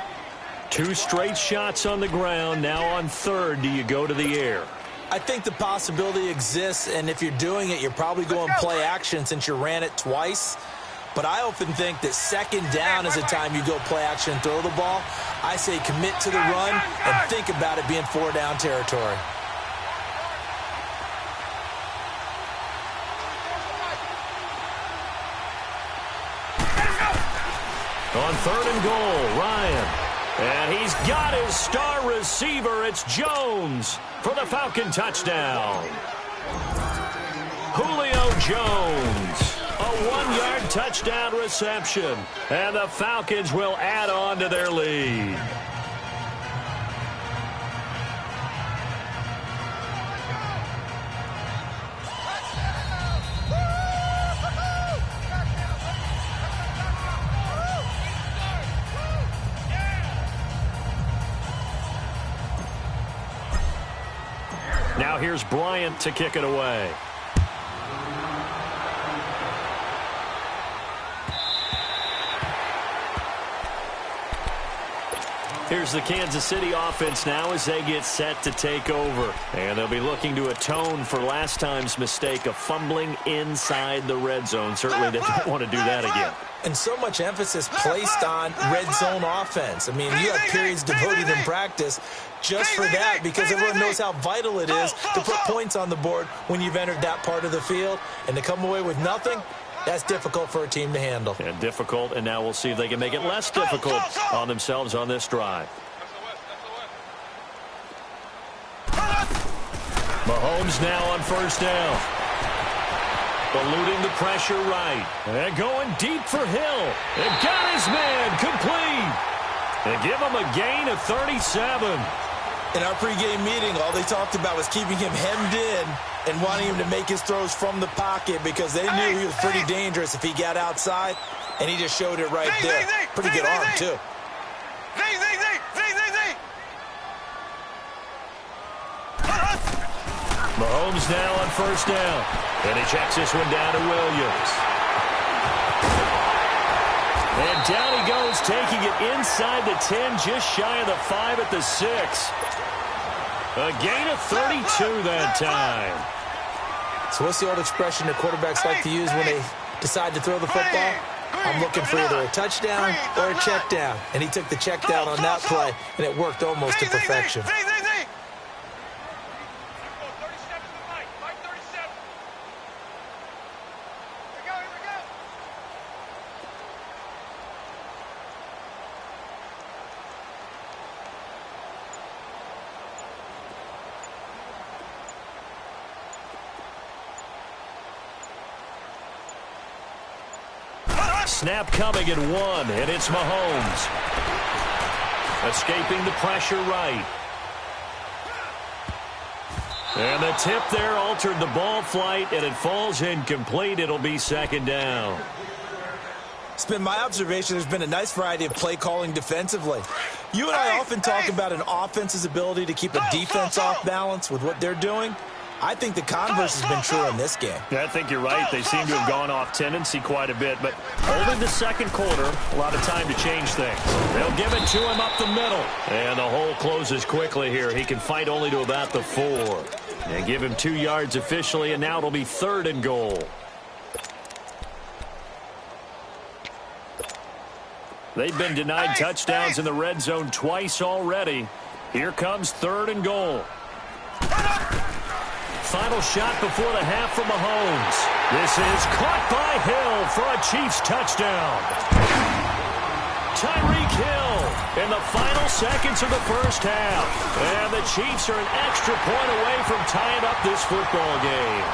2 straight shots on the ground. Now on 3rd, do you go to the air? I think the possibility exists, and if you're doing it, you're probably going play action since you ran it twice. But I often think that second down is a time you go play action and throw the ball. I say commit to the run and think about it being 4-down territory. On 3rd and goal, Ryan. And he's got his star receiver. It's Jones for the Falcon touchdown. Julio Jones. A 1-yard touchdown reception. And the Falcons will add on to their lead. Now here's Bryant to kick it away. Here's the Kansas City offense now as they get set to take over. And they'll be looking to atone for last time's mistake of fumbling inside the red zone. Certainly they don't want to do that again. And so much emphasis placed on red zone offense. I mean, you have periods devoted in practice just for that because everyone knows how vital it is to put points on the board when you've entered that part of the field. And to come away with nothing, that's difficult for a team to handle. And difficult, and now we'll see if they can make it less difficult on themselves on this drive. Mahomes now on first down. Eluding the pressure right. And going deep for Hill. And got his man complete. And give him a gain of 37. In our pregame meeting, all they talked about was keeping him hemmed in and wanting him to make his throws from the pocket because they knew he was pretty dangerous if he got outside, and he just showed it right there. Pretty good arm, too. Mahomes now on first down. And he checks this one down to Williams. And down he goes, taking it inside the 10, just shy of the 5 at the 6. A gain of 32 that time. So what's the old expression that quarterbacks like to use when they decide to throw the football? I'm looking for either a touchdown or a check down. And he took the check down on that play, and it worked almost to perfection. Snap coming at 1, and it's Mahomes. Escaping the pressure right. And the tip there altered the ball flight, and it falls incomplete. It'll be second down. It's been my observation there's been a nice variety of play calling defensively. You and I often talk about an offense's ability to keep a defense off balance with what they're doing. I think the converse has been true in this game. Yeah, I think you're right. They seem to have gone off tendency quite a bit, but only the second quarter, a lot of time to change things. They'll give it to him up the middle. And the hole closes quickly here. He can fight only to about the 4. And give him 2 yards officially, and now it'll be 3rd and goal. They've been denied touchdowns in the red zone twice already. Here comes 3rd and goal. Final shot before the half from Mahomes. This is caught by Hill for a Chiefs touchdown. Tyreek Hill in the final seconds of the first half. And the Chiefs are an extra point away from tying up this football game.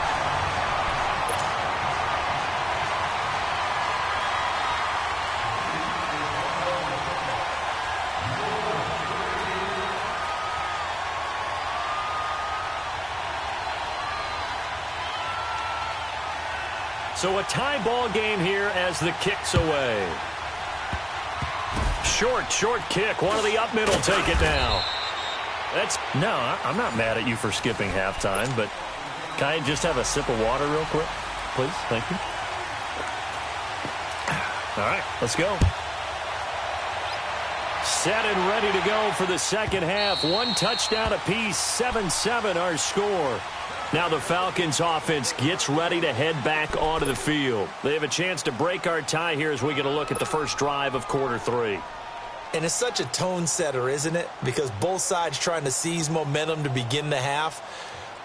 So a tie ball game here as the kick's away. Short kick. One of the up middle take it now. No, I'm not mad at you for skipping halftime, but can I just have a sip of water real quick? Please, thank you. All right, let's go. Set and ready to go for the second half. 1 touchdown apiece, 7-7 our score. Now the Falcons offense gets ready to head back onto the field. They have a chance to break our tie here as we get a look at the first drive of quarter 3. And it's such a tone setter, isn't it? Because both sides trying to seize momentum to begin the half.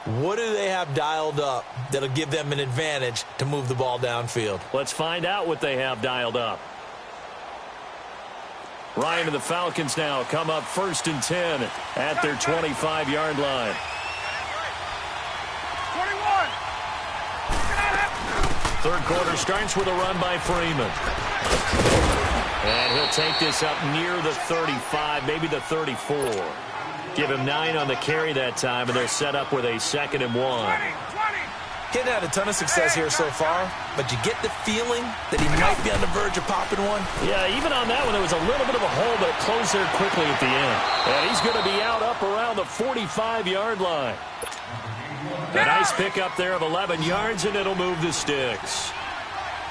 What do they have dialed up that'll give them an advantage to move the ball downfield? Let's find out what they have dialed up. Ryan and the Falcons now come up 1st and 10 at their 25-yard line. 3rd quarter starts with a run by Freeman. And he'll take this up near the 35, maybe the 34. Give him 9 on the carry that time, and they're set up with a 2nd and 1. Getting had a ton of success here so far, but you get the feeling that he might be on the verge of popping one. Yeah, even on that one, there was a little bit of a hole, but it closed there quickly at the end. And he's going to be out up around the 45-yard line. A nice pickup there of 11 yards, and it'll move the sticks.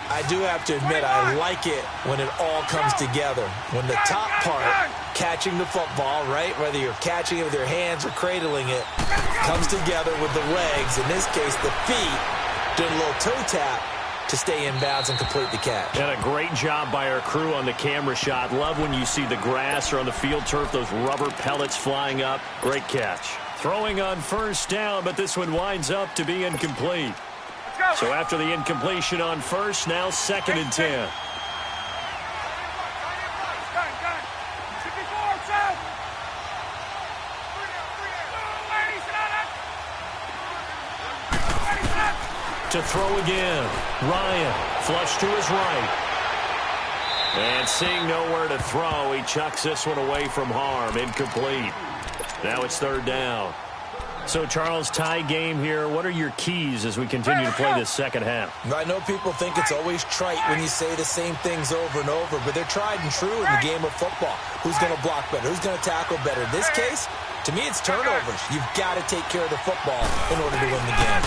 I do have to admit, I like it when it all comes together. When the top part, catching the football, right, whether you're catching it with your hands or cradling it, comes together with the legs, in this case the feet, doing a little toe tap to stay in bounds and complete the catch. And a great job by our crew on the camera shot. Love when you see the grass or on the field turf, those rubber pellets flying up. Great catch. Throwing on 1st down, but this one winds up to be incomplete. So after the incompletion on 1st, now 2nd and 10. To throw again. Ryan, flush to his right. And seeing nowhere to throw, he chucks this one away from harm. Incomplete. Now it's 3rd down. So, Charles, tie game here. What are your keys as we continue to play this second half? I know people think it's always trite when you say the same things over and over, but they're tried and true in the game of football. Who's going to block better? Who's going to tackle better? In this case, to me, it's turnovers. You've got to take care of the football in order to win the game.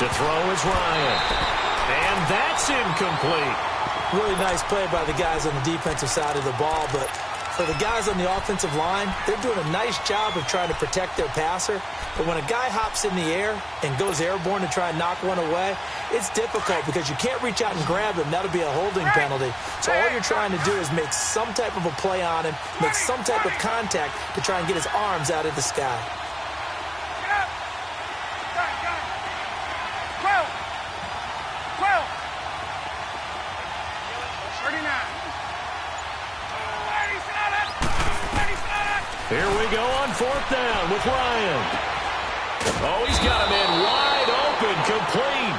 To throw is Ryan. And that's incomplete. Really nice play by the guys on the defensive side of the ball, but for the guys on the offensive line, they're doing a nice job of trying to protect their passer. But when a guy hops in the air and goes airborne to try and knock one away, it's difficult because you can't reach out and grab him. That'll be a holding penalty. So all you're trying to do is make some type of a play on him, make some type of contact to try and get his arms out of the sky. 39. Here we go on 4th down with Ryan. Oh, he's got him in wide open, complete.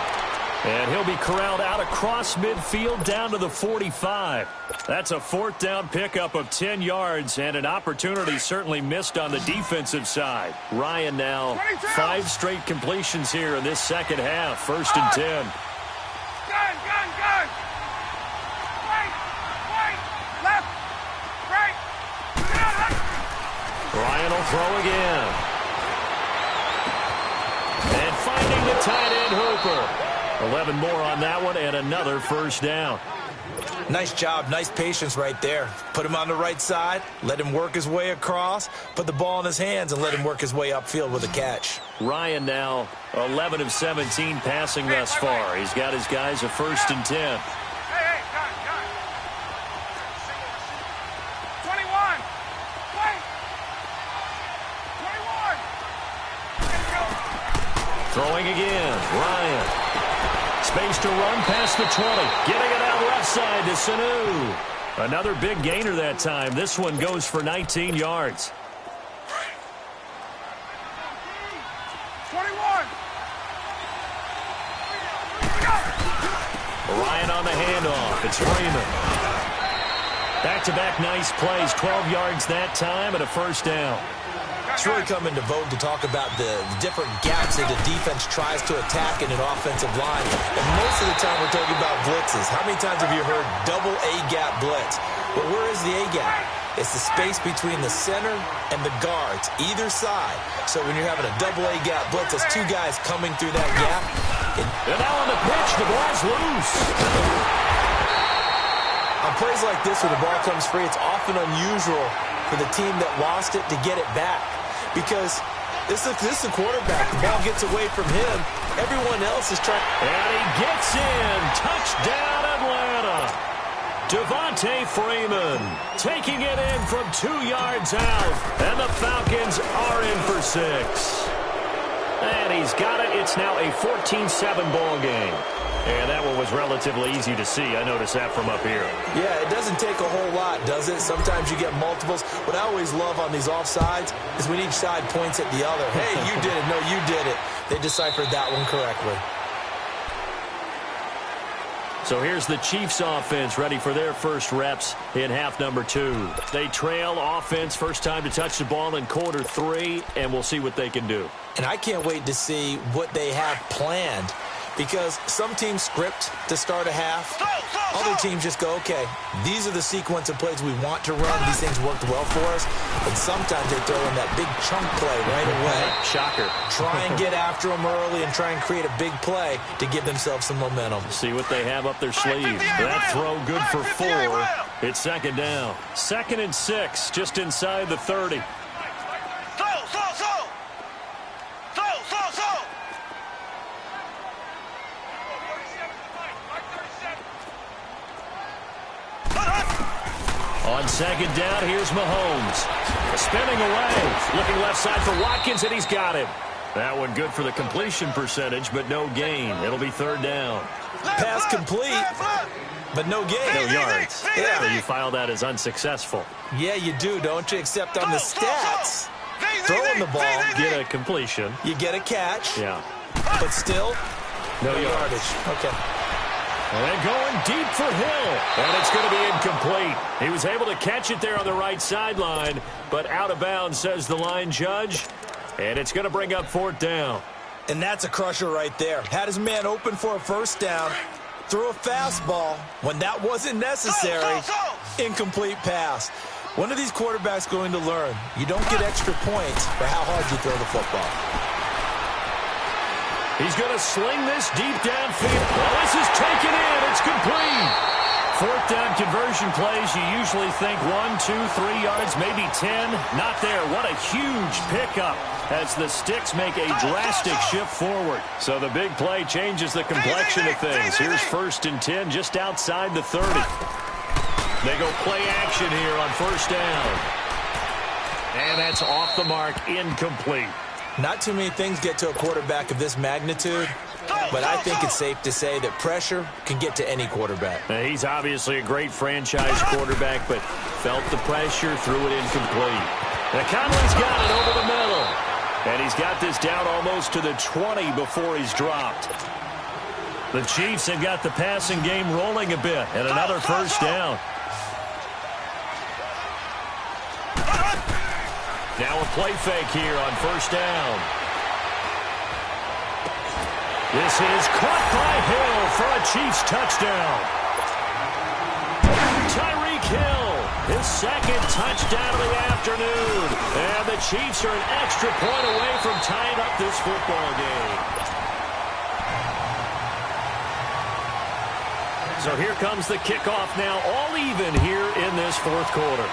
And he'll be corralled out across midfield down to the 45. That's a 4th down pickup of 10 yards and an opportunity certainly missed on the defensive side. Ryan now 5 straight completions here in this second half. 1st and 10. Gun! Right! Left! Right! Ryan will throw again. And finding the tight end Hooper. 11 more on that one and another 1st down. Nice job, nice patience right there. Put him on the right side, let him work his way across, put the ball in his hands and let him work his way upfield with a catch. Ryan now 11 of 17 passing thus far. He's got his guys a 1st and 10. Hey, gun! 21! Wait! 21! Throwing again, Ryan. Space to run past the 20. Getting it out left side to Sanu. Another big gainer that time. This one goes for 19 yards. 21! Ryan on the handoff. It's Freeman. Back-to-back nice plays. 12 yards that time and a 1st down. It's really come into vogue to talk about the different gaps that the defense tries to attack in an offensive line. And most of the time we're talking about blitzes. How many times have you heard double A-gap blitz? Well, where is the A-gap? It's the space between the center and the guards, either side. So when you're having a double A-gap blitz, that's 2 guys coming through that gap. And now on the pitch, the ball's loose. On plays like this where the ball comes free, it's often unusual for the team that lost it to get it back. Because this is the quarterback. The ball gets away from him. Everyone else is trying. And he gets in. Touchdown, Atlanta. Devontae Freeman taking it in from 2 yards out. And the Falcons are in for 6. And he's got it. It's now a 14-7 ball game. And that one was relatively easy to see. I noticed that from up here. Yeah, it doesn't take a whole lot, does it? Sometimes you get multiples. What I always love on these offsides is when each side points at the other. Hey, you did it. No, you did it. They deciphered that one correctly. So here's the Chiefs offense ready for their first reps in half number 2. They trail offense first time to touch the ball in quarter 3, and we'll see what they can do. And I can't wait to see what they have planned. Because some teams script to start a half. Other teams just go, okay, these are the sequence of plays we want to run. These things worked well for us. And sometimes they throw in that big chunk play right away. Shocker. Try and get after them early and try and create a big play to give themselves some momentum. See what they have up their sleeve. That throw good for 4. It's 2nd down. 2nd and 6, just inside the 30. On 2nd down, here's Mahomes. Spinning away. Looking left side for Watkins, and he's got him. That one good for the completion percentage, but no gain. It'll be 3rd down. Pass complete, but no gain. No yards. Yeah. So you file that as unsuccessful. Yeah, you do, don't you? Except on the stats, throwing the ball, Get a completion. you get a catch, Yeah. but still, No no yards. yardage. Okay. And going deep for Hill. And it's going to be incomplete. He was able to catch it there on the right sideline, but out of bounds, says the line judge. And it's going to bring up 4th down. And that's a crusher right there. Had his man open for a 1st down, threw a fastball when that wasn't necessary. Incomplete pass. When are these quarterbacks going to learn? You don't get extra points for how hard you throw the football. He's going to sling this deep downfield. Well, this is taken in. It's complete. Fourth down conversion plays, you usually think 1, 2, 3 yards, maybe 10. Not there. What a huge pickup as the Sticks make a drastic shift forward. So the big play changes the complexion of things. Here's 1st and 10 just outside the 30. They go play action here on 1st down. And that's off the mark, incomplete. Not too many things get to a quarterback of this magnitude, but I think it's safe to say that pressure can get to any quarterback. Now, he's obviously a great franchise quarterback, but felt the pressure, threw it incomplete. Now Conley's got it over the middle. And he's got this down almost to the 20 before he's dropped. The Chiefs have got the passing game rolling a bit, and another 1st down. Now a play fake here on 1st down. This is caught by Hill for a Chiefs touchdown. Tyreek Hill, his 2nd touchdown of the afternoon. And the Chiefs are an extra point away from tying up this football game. So here comes the kickoff now, all even here in this 4th quarter.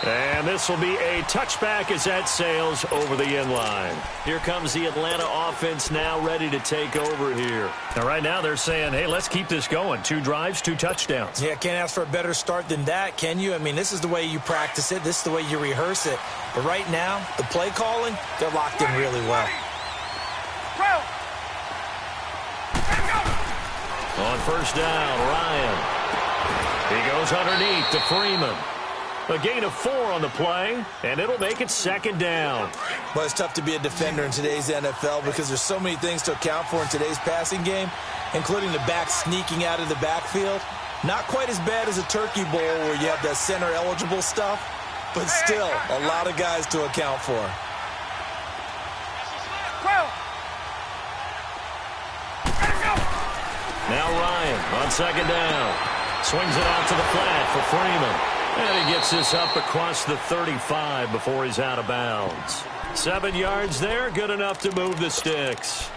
And this will be a touchback as that sails over the end line. Here comes the Atlanta offense now ready to take over here. Now, right now they're saying, hey, let's keep this going. 2 drives, 2 touchdowns. Yeah, can't ask for a better start than that, can you? I mean, this is the way you practice it. This is the way you rehearse it. But right now, the play calling, they're locked in really well. On 1st down, Ryan. He goes underneath to Freeman. A gain of 4 on the play, and it'll make it 2nd down. Well, it's tough to be a defender in today's NFL because there's so many things to account for in today's passing game, including the back sneaking out of the backfield. Not quite as bad as a turkey bowl where you have that center-eligible stuff, but still a lot of guys to account for. Now Ryan on 2nd down. Swings it out to the flat for Freeman. And he gets this up across the 35 before he's out of bounds. 7 yards there, good enough to move the Sticks.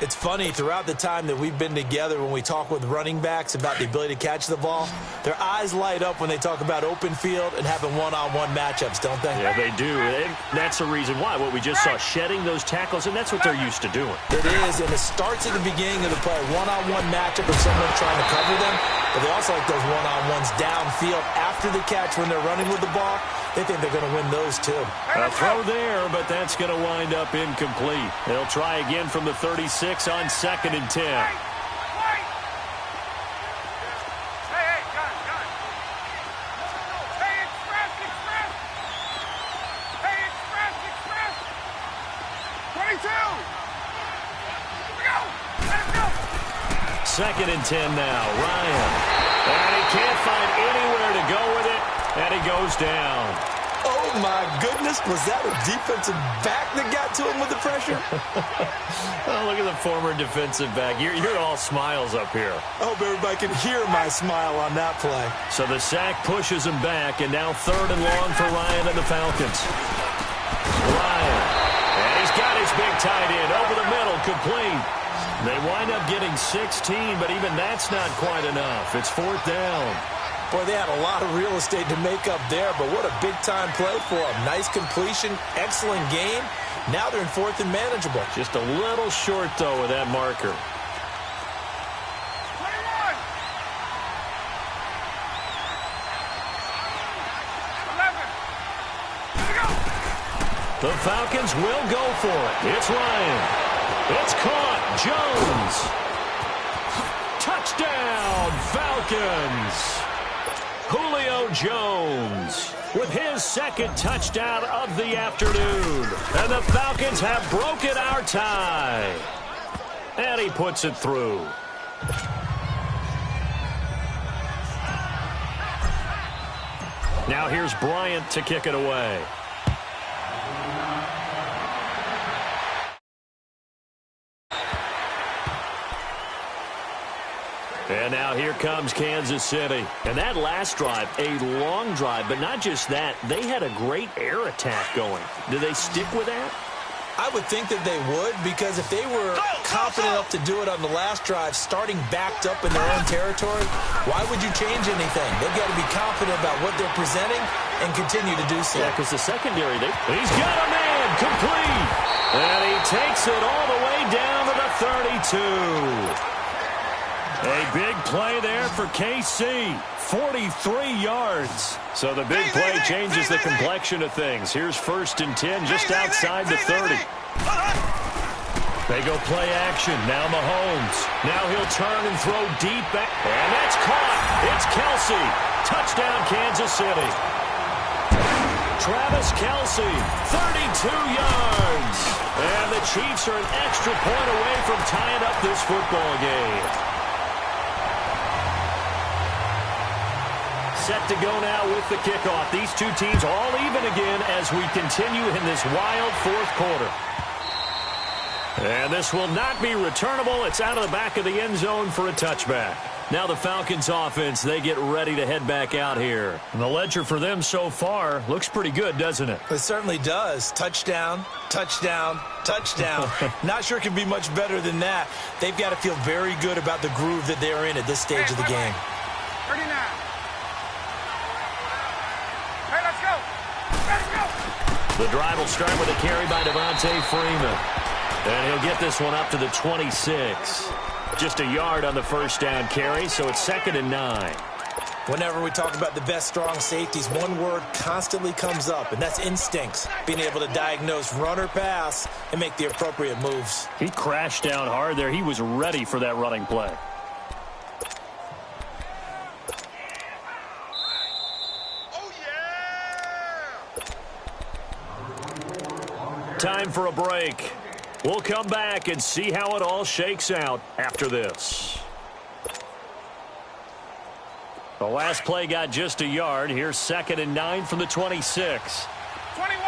It's funny, throughout the time that we've been together, when we talk with running backs about the ability to catch the ball, their eyes light up when they talk about open field and having one-on-one matchups, don't they? Yeah, they do. And that's the reason why. What we just saw, shedding those tackles, and that's what they're used to doing. It is, and it starts at the beginning of the play. One-on-one matchup of someone trying to cover them, but they also like those one-on-ones downfield after the catch when they're running with the ball. They think they're going to win those, too. A throw there, but that's going to wind up incomplete. They'll try again from the 36 on 2nd and 10. Second and 10 now, Ryan. And he can't find anywhere to go with it, and he goes down. Oh, my goodness. Was that a defensive back that got to him with the pressure? Oh, look at the former defensive back. You're all smiles up here. I hope everybody can hear my smile on that play. So the sack pushes him back, and now 3rd and long for Ryan and the Falcons. Ryan. And he's got his big tight end over the middle, complete. They wind up getting 16, but even that's not quite enough. It's 4th down. Boy, they had a lot of real estate to make up there, but what a big-time play for them. Nice completion, excellent game. Now they're in 4th and manageable. Just a little short, though, with that marker. 11. The Falcons will go for it. It's Ryan. It's caught. Jones. Touchdown, Falcons. Julio Jones with his 2nd touchdown of the afternoon. And the Falcons have broken our tie. And he puts it through. Now here's Bryant to kick it away. And now here comes Kansas City. And that last drive, a long drive, but not just that. They had a great air attack going. Do they stick with that? I would think that they would, because if they were confident enough to do it on the last drive, starting backed up in their own territory, why would you change anything? They've got to be confident about what they're presenting and continue to do so. Yeah, because the secondary, he's got a man complete. And he takes it all the way down to the 32. A big play there for KC. 43 yards. So the big play changes the complexion of things. Here's 1st and 10 just outside the 30. They go play action. Now Mahomes. Now he'll turn and throw deep back. And that's caught. It's Kelsey. Touchdown, Kansas City. Travis Kelsey, 32 yards. And the Chiefs are an extra point away from tying up this football game. Set to go now with the kickoff. These two teams all even again as we continue in this wild 4th quarter. And this will not be returnable. It's out of the back of the end zone for a touchback. Now the Falcons offense, they get ready to head back out here. And the ledger for them so far looks pretty good, doesn't it? It certainly does. Touchdown, touchdown, touchdown. Not sure it can be much better than that. They've got to feel very good about the groove that they're in at this stage of the game. 39. Hey, let's go. Let's go. The drive will start with a carry by Devontae Freeman. And he'll get this one up to the 26. Just a yard on the first down carry, so it's 2nd and 9. Whenever we talk about the best strong safeties, one word constantly comes up, and that's instincts. Being able to diagnose run or pass and make the appropriate moves. He crashed down hard there. He was ready for that running play. Time for a break. We'll come back and see how it all shakes out after this. The last play got just a yard. Here's 2nd and 9 from the 26. 21.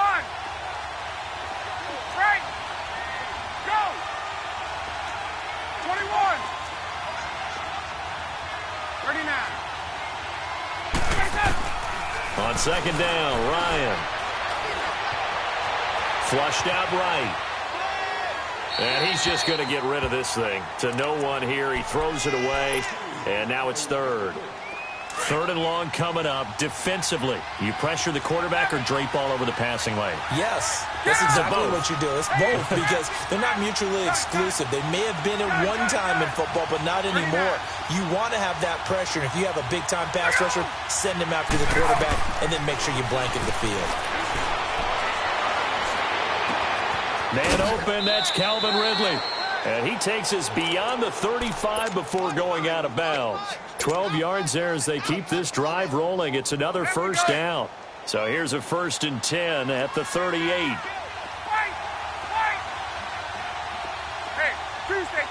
Right. Go. 21. 39. On 2nd down, Ryan. Flushed out right. And he's just going to get rid of this thing. To no one here. He throws it away. And now it's 3rd. 3rd and long coming up. Defensively, you pressure the quarterback or drape all over the passing lane? Yes. That's exactly what you do. It's both because they're not mutually exclusive. They may have been at one time in football, but not anymore. You want to have that pressure. And if you have a big-time pass rusher, send him after the quarterback and then make sure you blanket the field. Man open, that's Calvin Ridley. And he takes us beyond the 35 before going out of bounds. 12 yards there as they keep this drive rolling. It's another first down. So here's a 1st and 10 at the 38. Hey, Tuesday.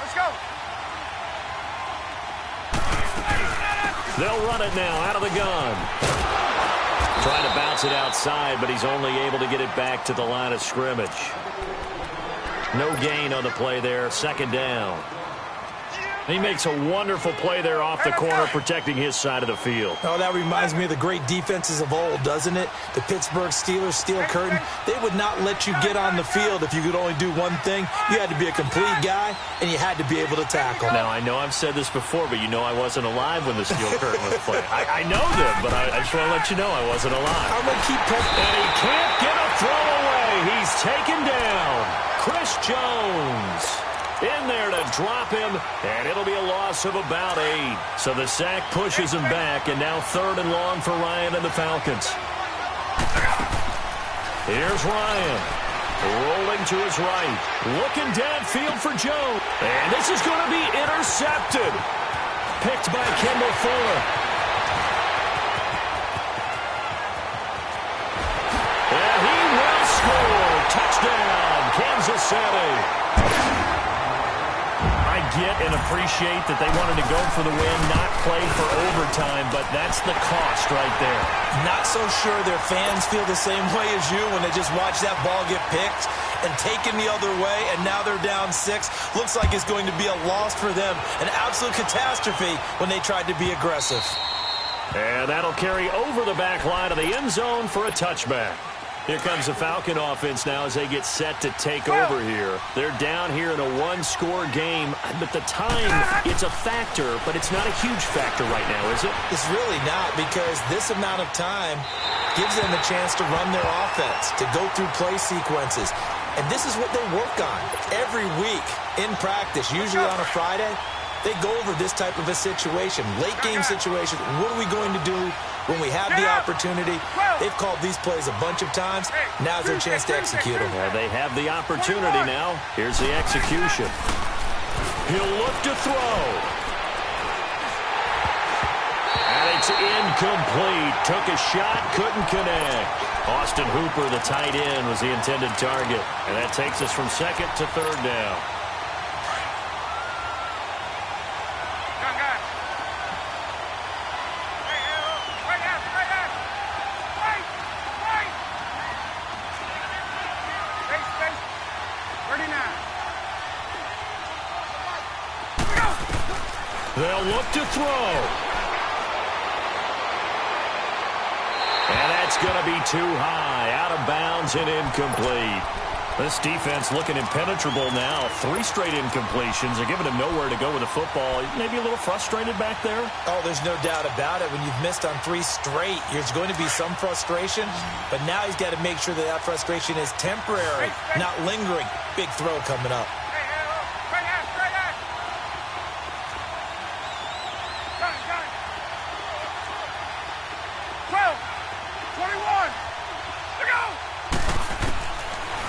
Let's go. They'll run it now out of the gun. Trying to bounce it outside, but he's only able to get it back to the line of scrimmage. No gain on the play there. 2nd down. He makes a wonderful play there off the corner, protecting his side of the field. Oh, that reminds me of the great defenses of old, doesn't it? The Pittsburgh Steelers, steel curtain. They would not let you get on the field if you could only do one thing. You had to be a complete guy, and you had to be able to tackle. Now, I know I've said this before, but you know I wasn't alive when the steel curtain was played. I know them, but I just want to let you know I wasn't alive. I'm going to keep pushing. And he can't get a throw away. He's taken down. Chris Jones in there to drop him, and it'll be a loss of about 8. So the sack pushes him back, and now 3rd and long for Ryan and the Falcons. Here's Ryan, rolling to his right, looking downfield for Jones, and this is going to be intercepted. Picked by Kendall Fuller. And he will score. Touchdown, Kansas City. Get and appreciate that they wanted to go for the win, not play for overtime, but that's the cost right there. Not so sure their fans feel the same way as you when they just watch that ball get picked and taken the other way, and now they're down 6. Looks like it's going to be a loss for them, an absolute catastrophe when they tried to be aggressive. And that'll carry over the back line of the end zone for a touchback. Here comes the Falcon offense now as they get set to take over here. They're down here in a one-score game, but the time, it's a factor, but it's not a huge factor right now, is it? It's really not, because this amount of time gives them a chance to run their offense, to go through play sequences. And this is what they work on every week in practice, usually on a Friday. They go over this type of a situation, late-game situation. What are we going to do when we have the opportunity? They've called these plays a bunch of times. Now's their chance to execute them. Yeah, they have the opportunity now. Here's the execution. He'll look to throw. And it's incomplete. Took a shot, couldn't connect. Austin Hooper, the tight end, was the intended target. And that takes us from second to third down. They'll look to throw. And that's going to be too high. Out of bounds and incomplete. This defense looking impenetrable now. 3 straight incompletions. They're giving him nowhere to go with the football. Maybe a little frustrated back there. Oh, there's no doubt about it. When you've missed on 3 straight, there's going to be some frustration. But now he's got to make sure that that frustration is temporary, not lingering. Big throw coming up.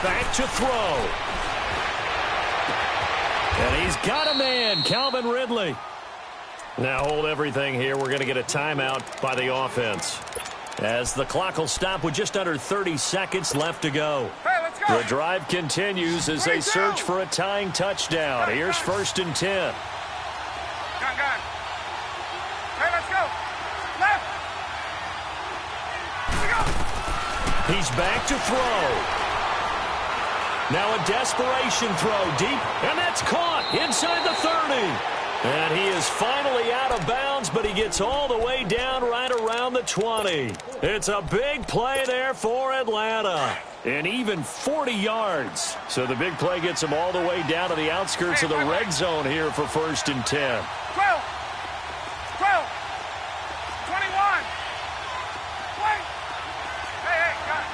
Back to throw. And he's got a man, Calvin Ridley. Now hold everything here. We're going to get a timeout by the offense, as the clock will stop with just under 30 seconds left to go. Hey, let's go. The drive continues as they search for a tying touchdown. Here's 1st and 10. Gun. Hey, let's go. Left. Let's go. He's back to throw. Now a desperation throw deep, and that's caught inside the 30. And he is finally out of bounds, but he gets all the way down right around the 20. It's a big play there for Atlanta. And even 40 yards. So the big play gets him all the way down to the outskirts of the red zone here for 1st and 10. 12. 21. Wait. Hey, got it.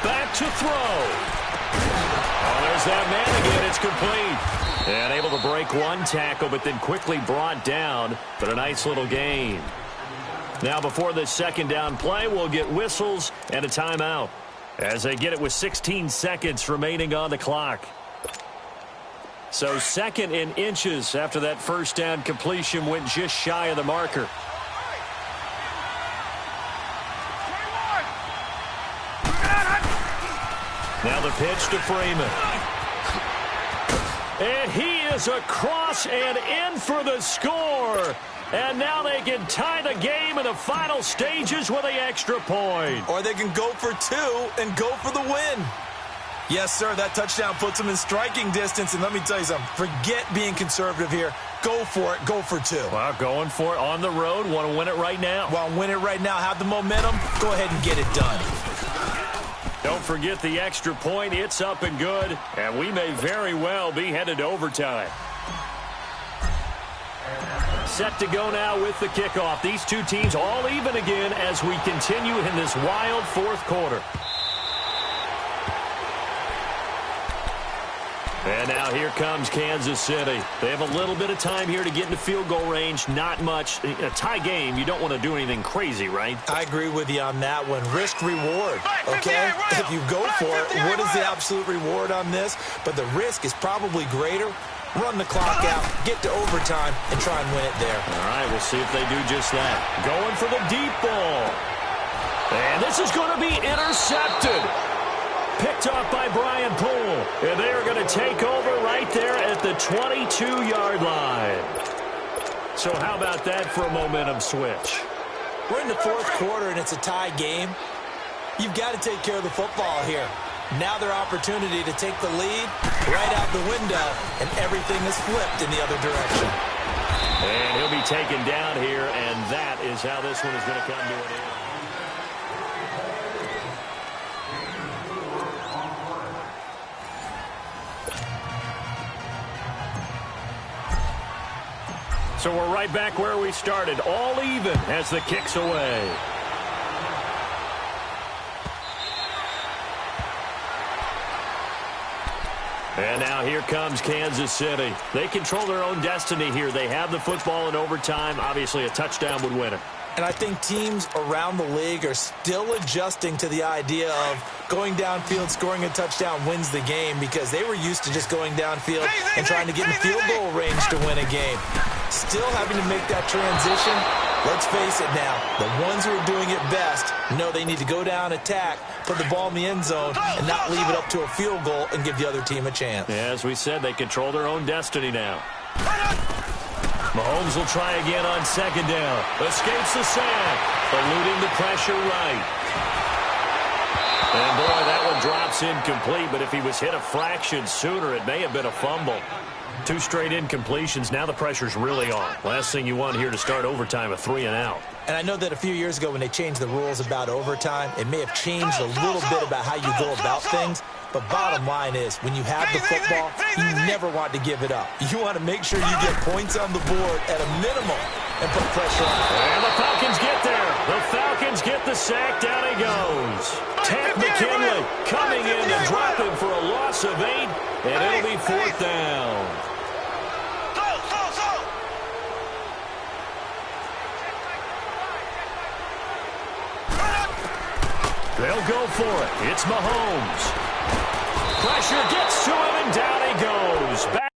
Back to throw. Oh, there's that man again. It's complete. And able to break one tackle, but then quickly brought down. But a nice little gain. Now before this second down play, we'll get whistles and a timeout, as they get it with 16 seconds remaining on the clock. So 2nd and inches after that first down completion went just shy of the marker. Now the pitch to Freeman. And he is across and in for the score. And now they can tie the game in the final stages with the extra point. Or they can go for 2 and go for the win. Yes, sir, that touchdown puts them in striking distance. And let me tell you something, forget being conservative here. Go for it. Go for 2. Well, going for it on the road. Want to win it right now. Well, win it right now. Have the momentum. Go ahead and get it done. Don't forget the extra point. It's up and good. And we may very well be headed to overtime. Set to go now with the kickoff. These two teams all even again as we continue in this wild 4th quarter. And now here comes Kansas City. They have a little bit of time here to get into field goal range. Not much. A tie game, you don't want to do anything crazy, right? I agree with you on that one. Risk reward, okay? If you go for it, what is the absolute reward on this? But the risk is probably greater. Run the clock out, get to overtime, and try and win it there. All right, we'll see if they do just that. Going for the deep ball. And this is going to be intercepted. Picked off by Brian Poole. And they are going to take over right there at the 22-yard line. So how about that for a momentum switch? We're in the 4th quarter, and it's a tie game. You've got to take care of the football here. Now their opportunity to take the lead right out the window, and everything is flipped in the other direction. And he'll be taken down here, and that is how this one is going to come to an end. So we're right back where we started, all even as the kick's away. And now here comes Kansas City. They control their own destiny here. They have the football in overtime. Obviously, a touchdown would win it. And I think teams around the league are still adjusting to the idea of going downfield, scoring a touchdown wins the game, because they were used to just going downfield and trying to get in field goal range to win a game. Still having to make that transition. Let's face it now, the ones who are doing it best know they need to go down, attack, put the ball in the end zone, and not leave it up to a field goal and give the other team a chance. Yeah, as we said, they control their own destiny now. Mahomes will try again on second down. Escapes the sack, eluding the pressure right. And boy, that one drops incomplete, but if he was hit a fraction sooner, it may have been a fumble. 2 straight incompletions. Now the pressure's really on. Last thing you want here to start overtime, a 3-and-out. And I know that a few years ago when they changed the rules about overtime, it may have changed a little bit about how you go about things. But bottom line is, when you have the football, you never want to give it up. You want to make sure you get points on the board at a minimum and put pressure on it. And the Falcons get there. The Falcons get the sack. Down he goes. Ted McKinley coming in and dropping for a loss of 8, and it'll be 4th down. They'll go for it. It's Mahomes. Pressure gets to him, and down he goes. Back.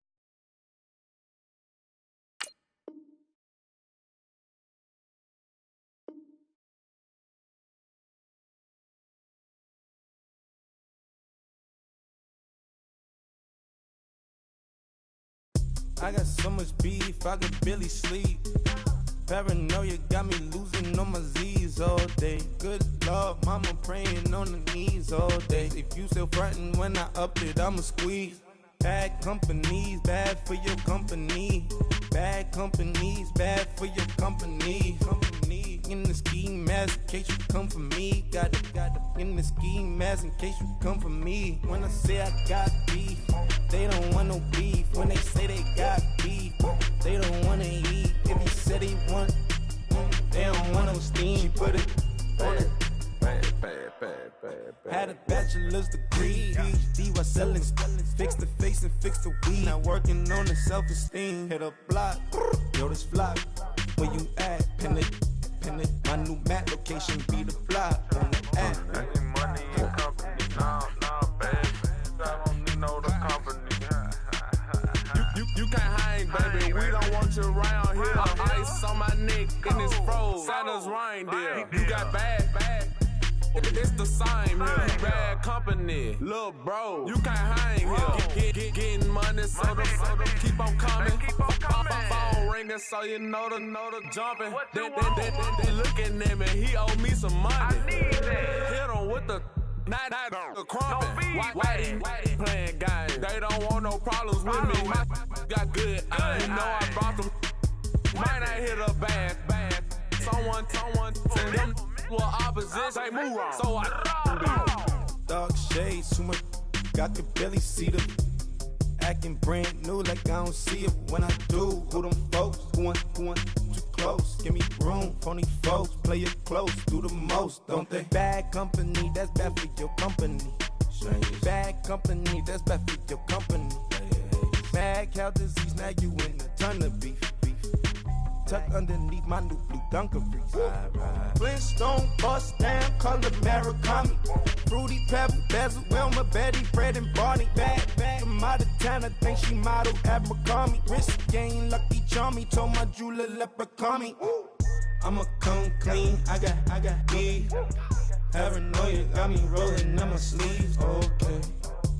I got so much beef, I could barely sleep. Paranoia got me losing on my Z's all day. Good Lord, mama praying on the knees all day. If you still frontin' when I up it, I'ma squeeze. Bad companies, bad for your company. Bad companies, bad for your company. Company in the ski mask in case you come for me. Got it in the ski mask in case you come for me. When I say I got beef, they don't want no beef. When they say they got beef, they don't wanna eat. If he said he want, they don't want no steam. She put it on it. Had a bachelor's degree, PhD while selling. Fix the face and fix the weed. Now working on the self-esteem. Hit a block, yo, this flock. Where you at? Pin it. My new mat location be the fly on the app. I need money and company. Nah, baby. I don't need no company. You can't hang, baby. We don't want you around here. Ice on my neck in this froze. Santa's reindeer. You got bad. It's the same here. Bad company, little bro. You can't hang here. Getting money, so the keep on coming. Phone ringing, so you know the jumping. They looking at me. He owe me some money. I need that. Hit him with the night crumping. Whitey playing games. They don't want no problems with me. Got good. You know I brought them. Might not hit a bad. Someone tell them. Well, opposition, move on. So I dark shades, too much. I could barely see them. Acting brand new, like I don't see it when I do. Who them folks? Who want too close? Give me room, phony folks. Play it close, do the most, don't they? Bad company, that's bad for your company. Bad company, that's bad for your company. Mad cow disease, now you in a ton of beef. Tuck underneath my new blue Dunkaroos. Flintstone, bust down, color Murakami. Fruity Pebble, Basil, Wilma, Betty, Fred, and Barney. Bad from out of town, I think she modeled at McCarmy. Wrist game, lucky charmy, told my jeweler leprechaun me. I'ma come clean, I got beef. Paranoia got me rolling on my sleeves, okay.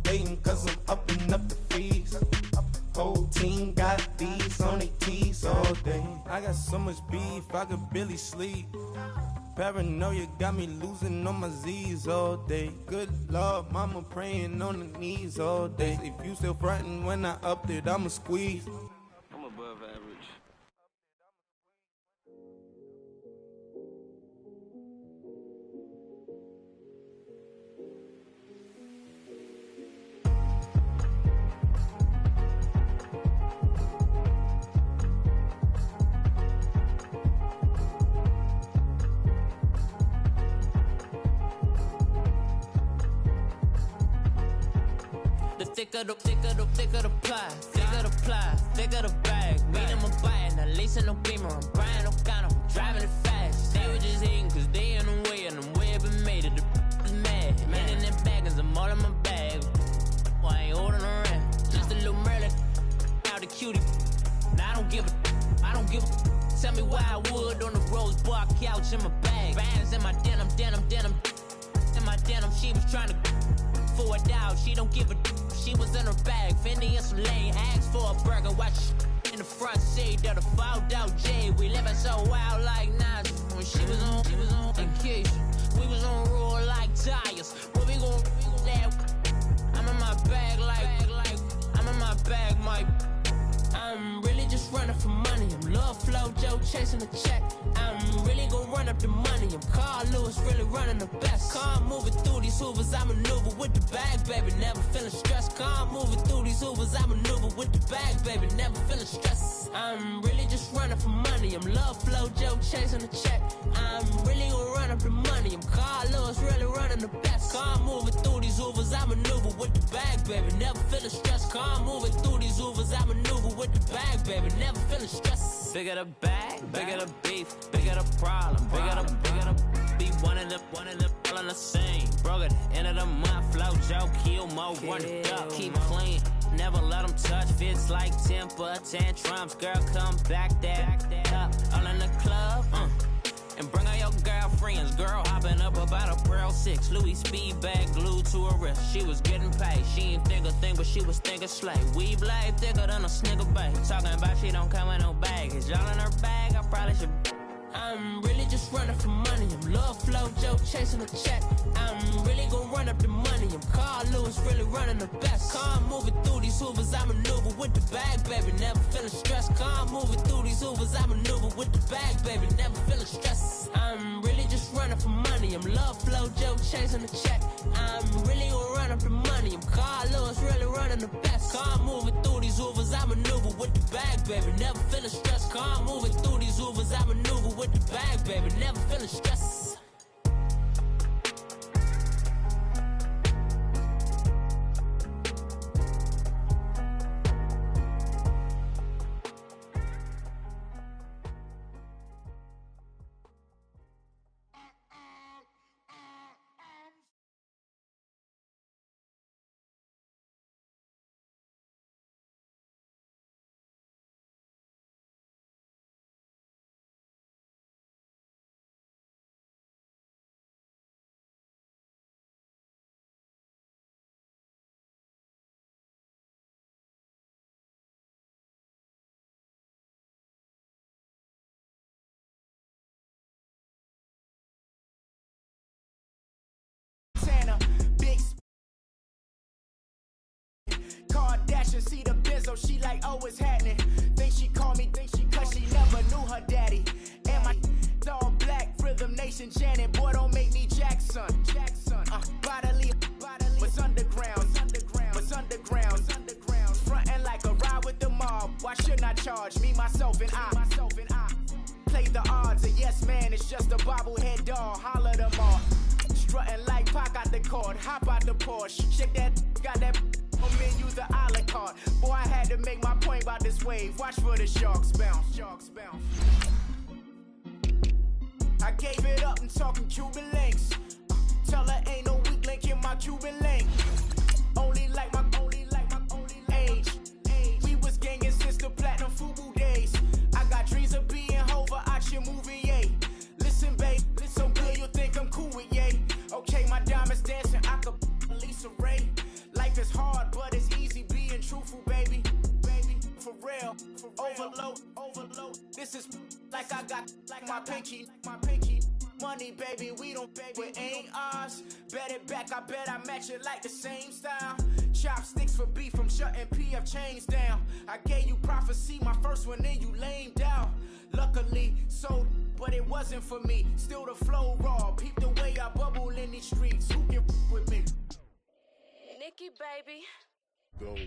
Hating cause I'm upping up the fees. Whole team got these on their tees all day. I got so much beef, I could barely sleep. Paranoia got me losing on my Z's all day. Good Lord, mama praying on the knees all day. If you still frontin' when I upped it, I'ma squeeze. I'm above average. thicker the pie, thicker the ply, thicker the bag. Meet them a buying, at least in no beamer. I'm buying no gun, I'm driving it fast. They were just hating cause they in the way, and the way I've been made it. The is mad. Man in them baggins, I'm all in my bag. I ain't holding around. Just a little Merlin, out the cutie. Now I don't give a. Tell me why I would on the rose bar couch in my bag. Bands in my denim. In my denim, she was trying to for a doubt. She don't give a. She was in her bag. Fendi and some lane. Asked for a burger. Watch in the front seat of the fouled out J. We living so wild like Nas. When she was on vacation. We was on roll like tires. What we gon' laugh? I'm in my bag like I'm in my bag, Mike. I'm really just running for money. I'm Love Flow Joe chasing the check. I'm really gonna run up the money. I'm Carl Lewis, really running the best. Car moving through these hoovers, I maneuver with the bag, baby. Never feeling stressed. Car moving through these hoovers, I maneuver with the bag, baby. Never feeling stressed. I'm really just running for money. I'm Love Flow Joe chasing the check. I'm really gonna run up the money. I'm Carl Lewis, really running the best. Car moving through these hoovers, I maneuver with the bag, baby. Never feeling stressed. Car moving through these hoovers, I maneuver with the bag, baby. Never feeling stressed. Bigger the bag, bigger the beef, bigger the problem, bigger the be one of the all in the same. Broke at the end of the month, flow Joe, kill mo, run it up, keep clean. Never let them touch, fits like temper tantrums. Girl, come back that up, all in the club, and bring all your girlfriends. Girl hopping up about a Pearl 6 Louis speed bag glued to her wrist. She was getting paid. She ain't think a thing, but she was thinking slay. Weave blade thicker than a snicker bag. Talking about she don't come with no baggage. Y'all in her bag, I probably should. I'm really just running for money. I'm Love Flow Joe chasing a check. I'm really gonna run up the money. I'm Carl Lewis, really running the best. Car moving through these hoovers, I maneuver with the bag, baby. Never feeling stressed. Car moving through these hoovers, I maneuver with the bag, baby. Never feeling stressed. I'm really just running for money. I'm Love Flow Joe chasing the check. I'm really gonna run up the money. I'm Carl Lewis, really running the best. Car moving through these hoovers, I maneuver with the bag, baby. Never feeling stressed. Car moving through these hoovers, I maneuver with the bag, baby. Never feeling stressed. Kardashian, see the benzo, she like, oh, it's happening. Think she call me, cause she never knew her daddy. And my all black, Rhythm Nation Janet, boy, don't make me Jackson. Bodily, what's underground, frontin' like a ride with the mob. Why shouldn't I charge me, myself, and I? Play the odds, a yes man, it's just a bobblehead doll. Holler them all. Strutting like Pac out the court, hop out the Porsche. Shake that, got that menu, the a la carte. Boy, I had to make my point about this wave. Watch for the sharks bounce. I gave it up and talking Cuban links. Tell her ain't no weak link in my Cuban link. Only like my age. We was gangin' since the platinum FUBU days. I got dreams of being Hova out your movie, yay. Listen, babe, so good you'll think I'm cool with yay. Okay, my diamonds dancing, I could Lisa Ray. Life is hard, but it's easy being truthful, baby. For real, overload. This is like I got like my pinky. Money, baby, we don't pay, it ain't ours. Bet it back, I bet I match it like the same style. Chopsticks for beef, I'm shutting PF chains down. I gave you prophecy, my first one, then you lamed down. Luckily, sold, but it wasn't for me. Still the flow raw, peep the way I bubble in these streets. Who can with me? Nikki, baby. Go.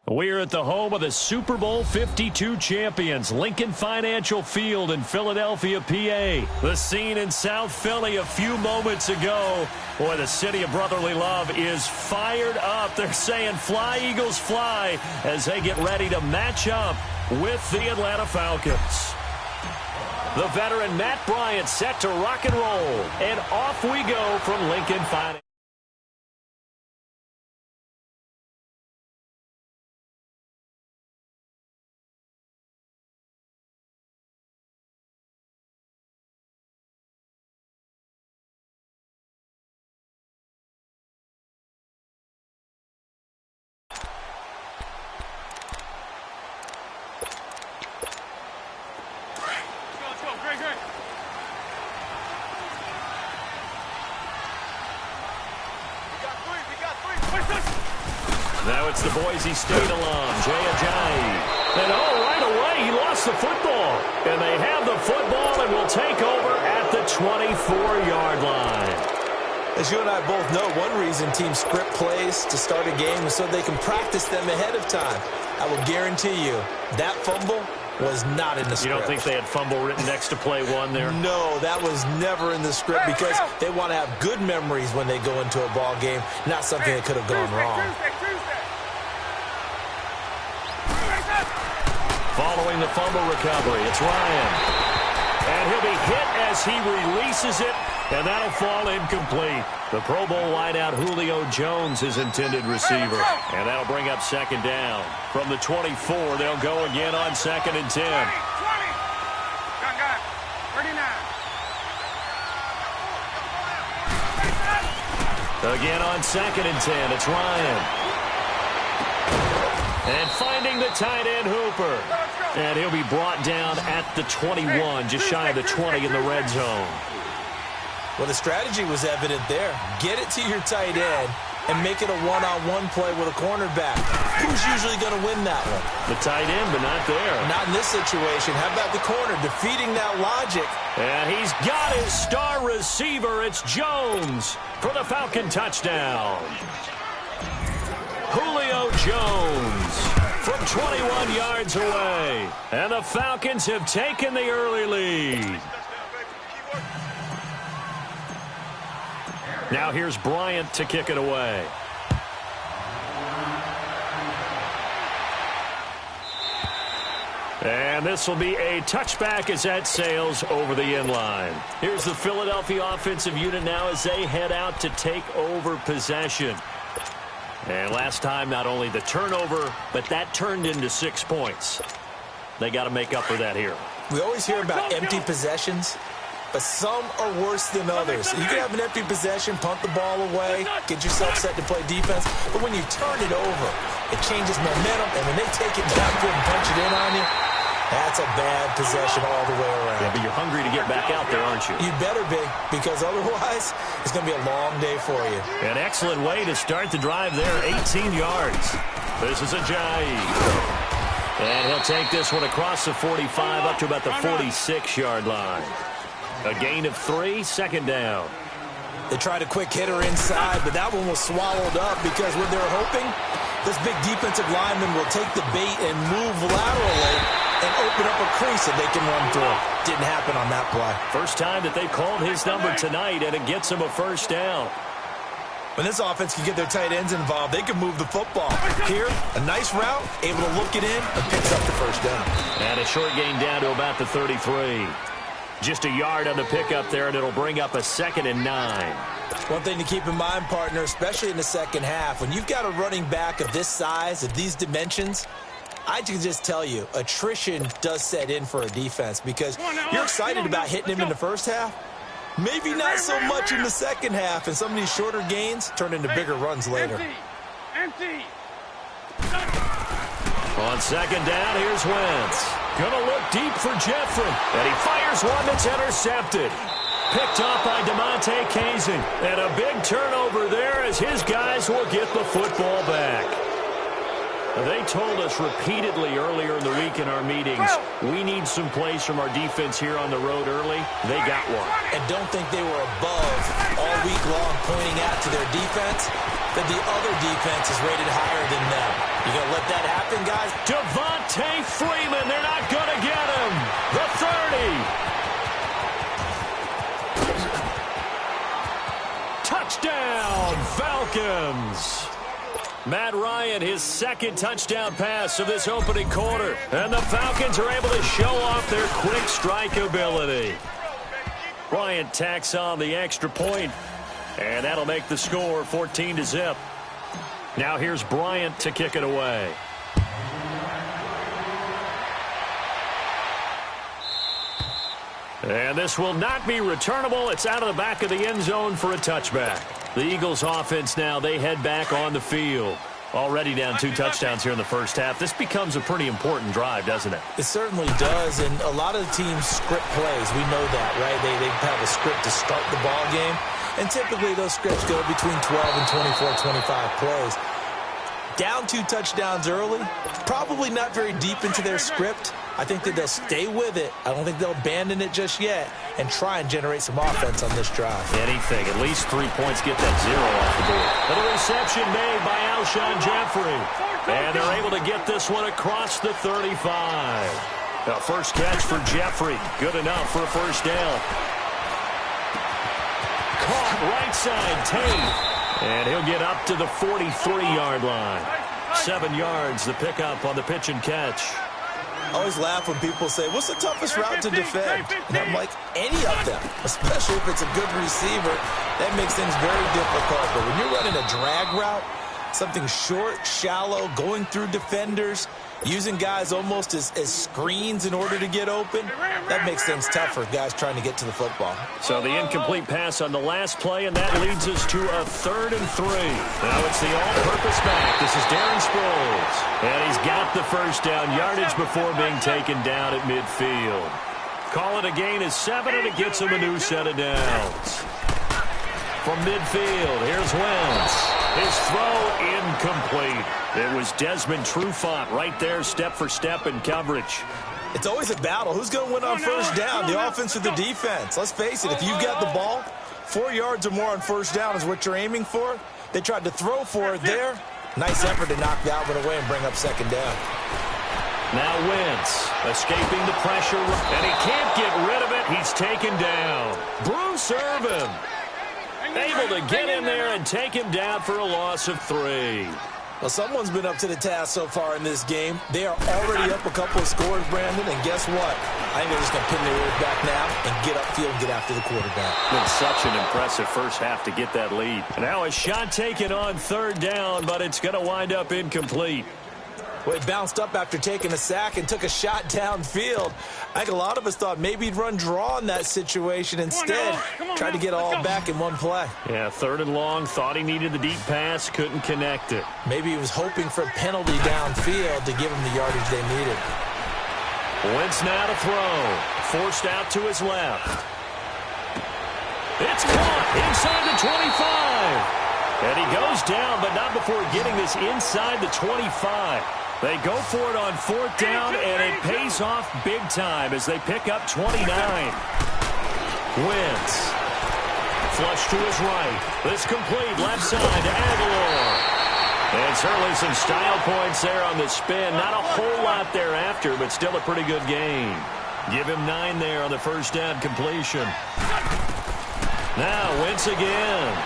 We're at the home of the Super Bowl 52 champions, Lincoln Financial Field in Philadelphia, PA. The scene in South Philly a few moments ago. Boy, the city of brotherly love is fired up. They're saying fly, Eagles, fly, as they get ready to match up with the Atlanta Falcons. The veteran Matt Bryant set to rock and roll. And off we go from Lincoln Financial. Now it's the Boise State alum, Jay Ajayi. And right away, he lost the football. And they have the football and will take over at the 24-yard line. As you and I both know, one reason teams script plays to start a game is so they can practice them ahead of time. I will guarantee you that fumble was not in the script. You don't think they had fumble written next to play one there? No, that was never in the script because they want to have good memories when they go into a ball game, not something that could have gone wrong. Following the fumble recovery, it's Ryan. And he'll be hit as he releases it, and that'll fall incomplete. The Pro Bowl wideout Julio Jones is intended receiver. And that'll bring up second down. From the 24, they'll go again on 2nd and 10. 20. Got 39. Again on 2nd and 10, it's Ryan. And finding the tight end, Hooper. And he'll be brought down at the 21, just shy of the 20 in the red zone. Well, the strategy was evident there. Get it to your tight end and make it a one-on-one play with a cornerback. Who's usually going to win that one? The tight end, but not there. Not in this situation. How about the corner defeating that logic? And he's got his star receiver. It's Jones for the Falcon touchdown. Julio Jones from 21 yards away. And the Falcons have taken the early lead. Now here's Bryant to kick it away. And this will be a touchback as that sails over the end line. Here's the Philadelphia offensive unit now as they head out to take over possession. And last time, not only the turnover, but that turned into 6 points. They got to make up for that here. We always hear about empty possessions, but some are worse than others. You can have an empty possession, punt the ball away, get yourself set to play defense, but when you turn it over, it changes momentum, and when they take it downfield and punch it in on you, that's a bad possession all the way around. Yeah, but you're hungry to get back out there, aren't you? You better be, because otherwise, it's going to be a long day for you. An excellent way to start the drive there, 18 yards. This is Ajayi. And he'll take this one across the 45 up to about the 46-yard line. A gain of 3, second down. They tried a quick hitter inside, but that one was swallowed up because what they were hoping, this big defensive lineman will take the bait and move laterally and open up a crease that they can run through. Didn't happen on that play. First time that they've called his number tonight, and it gets him a first down. When this offense can get their tight ends involved, they can move the football. Here, a nice route, able to look it in, and picks up the first down. And a short gain down to about the 33. Just a yard on the pickup there, and it'll bring up a 2nd and 9. One thing to keep in mind, partner, especially in the second half, when you've got a running back of this size, of these dimensions, I can just tell you, attrition does set in for a defense because you're excited about hitting him in the first half. Maybe not so much in the second half, and some of these shorter gains turn into bigger runs later. Empty. On second down, here's Wentz. Gonna look deep for Jeffrey, and he fires one that's intercepted. Picked off by DeMonte Kazin, and a big turnover there as his guys will get the football back. They told us repeatedly earlier in the week in our meetings, we need some plays from our defense here on the road early. They got one. And don't think they were above all week long pointing out to their defense. that the other defense is rated higher than them. You going to let that happen, guys? Devontae Freeman, they're not going to get him. The 30. Touchdown, Falcons. Matt Ryan, his second touchdown pass of this opening quarter. And the Falcons are able to show off their quick strike ability. Bryant tacks on the extra point, and that'll make the score 14-0. Now here's Bryant to kick it away. And this will not be returnable. It's out of the back of the end zone for a touchback. The Eagles offense now, they head back on the field. Already down 2 touchdowns here in the first half. This becomes a pretty important drive, doesn't it? It certainly does, and a lot of the teams script plays. We know that, right? They have a script to start the ball game, and typically those scripts go between 12 and 24, 25 plays. Down 2 touchdowns early, probably not very deep into their script. I think that they'll stay with it. I don't think they'll abandon it just yet and try and generate some offense on this drive. Anything. At least 3 points, get that 0 off the board. And a reception made by Alshon Jeffrey. And they're able to get this one across the 35. The first catch for Jeffrey. Good enough for a first down. Caught right side, Tate. And he'll get up to the 43-yard line. 7 yards, the pickup on the pitch and catch. I always laugh when people say, what's the toughest route to defend? And I'm like, any of them, especially if it's a good receiver. That makes things very difficult. But when you're running a drag route, something short, shallow, going through defenders, using guys almost as screens in order to get open, that makes things tougher, guys trying to get to the football. So the incomplete pass on the last play, and that leads us to a 3rd and 3. Now it's the all-purpose back. This is Darren Sproles. And he's got the first down yardage before being taken down at midfield. Call it a gain of 7, and it gets him a new set of downs. From midfield, here's Wentz. His throw incomplete. It was Desmond Trufant right there, step for step in coverage. It's always a battle. Who's going to win on first down, the offense or the defense? Let's face it, if you've got the ball, 4 yards or more on first down is what you're aiming for. They tried to throw for it there. Nice effort to knock that one away and bring up second down. Now Wentz escaping the pressure, and he can't get rid of it. He's taken down. Bruce Irvin able to get in there and take him down for a loss of 3. Well, someone's been up to the task so far in this game. They are already up a couple of scores, Brandon, and guess what? I think they're just going to pin their ears back now and get upfield and get after the quarterback. Been such an impressive first half to get that lead. Now a shot taken on 3rd down, but it's going to wind up incomplete. Well, he bounced up after taking a sack and took a shot downfield. I think a lot of us thought maybe he'd run draw in that situation instead. Tried to get all back in one play. Yeah, 3rd and long. Thought he needed the deep pass. Couldn't connect it. Maybe he was hoping for a penalty downfield to give him the yardage they needed. Wentz now to throw. Forced out to his left. It's caught inside the 25. And he goes down, but not before getting this inside the 25. They go for it on 4th down, and it pays off big time as they pick up 29. Wentz. Flush to his right. This complete left side to Aguilar. And certainly some style points there on the spin. Not a whole lot thereafter, but still a pretty good gain. Give him 9 there on the first down completion. Now Wentz again.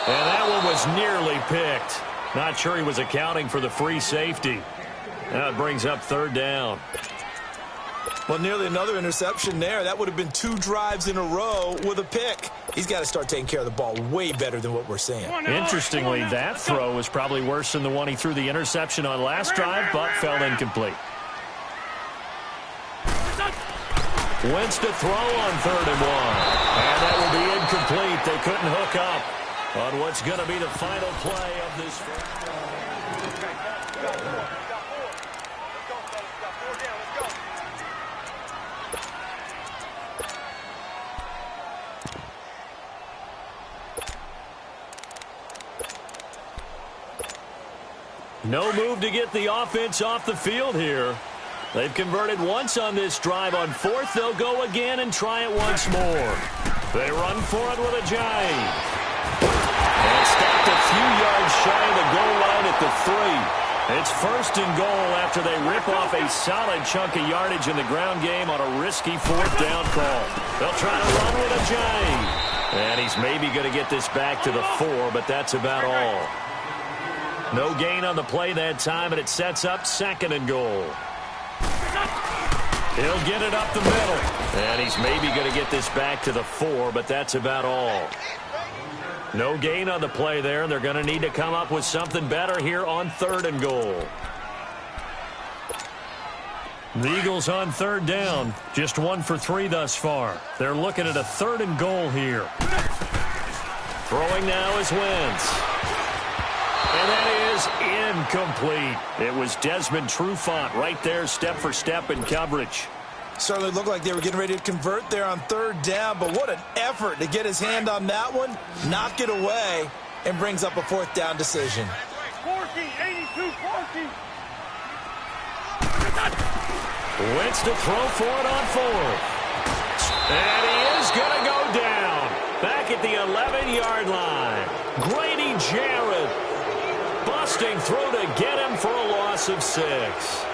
And that one was nearly picked. Not sure he was accounting for the free safety. Now it brings up 3rd down. Well, nearly another interception there. That would have been 2 drives in a row with a pick. He's got to start taking care of the ball way better than what we're seeing. Interestingly, that throw was probably worse than the one he threw the interception on last drive, but fell incomplete. Wentz to throw on 3rd and 1. And that will be incomplete. They couldn't hook up on what's going to be the final play of this. No move to get the offense off the field here. They've converted once on this drive. On 4th, they'll go again and try it once more. They run for it with a Ajayi. stopped a few yards shy of the goal line at the 3. It's 1st and goal after they rip off a solid chunk of yardage in the ground game on a risky 4th down call. They'll try to run with a J. And he's maybe going to get this back to the 4, but that's about all. No gain on the play that time, and it sets up 2nd and goal. He'll get it up the middle. And he's maybe going to get this back to the 4, but that's about all. No gain on the play there, and they're going to need to come up with something better here on 3rd and goal. The Eagles on 3rd down. Just 1 for 3 thus far. They're looking at a 3rd and goal here. Throwing now is Wentz. And that is incomplete. It was Desmond Trufant right there, step for step in coverage. Certainly looked like they were getting ready to convert there on 3rd down, but what an effort to get his hand on that one, knock it away, and brings up a 4th down decision. 82-40. Wentz to throw for it on 4th. And he is going to go down. Back at the 11-yard line. Grady Jarrett busting through to get him for a loss of 6.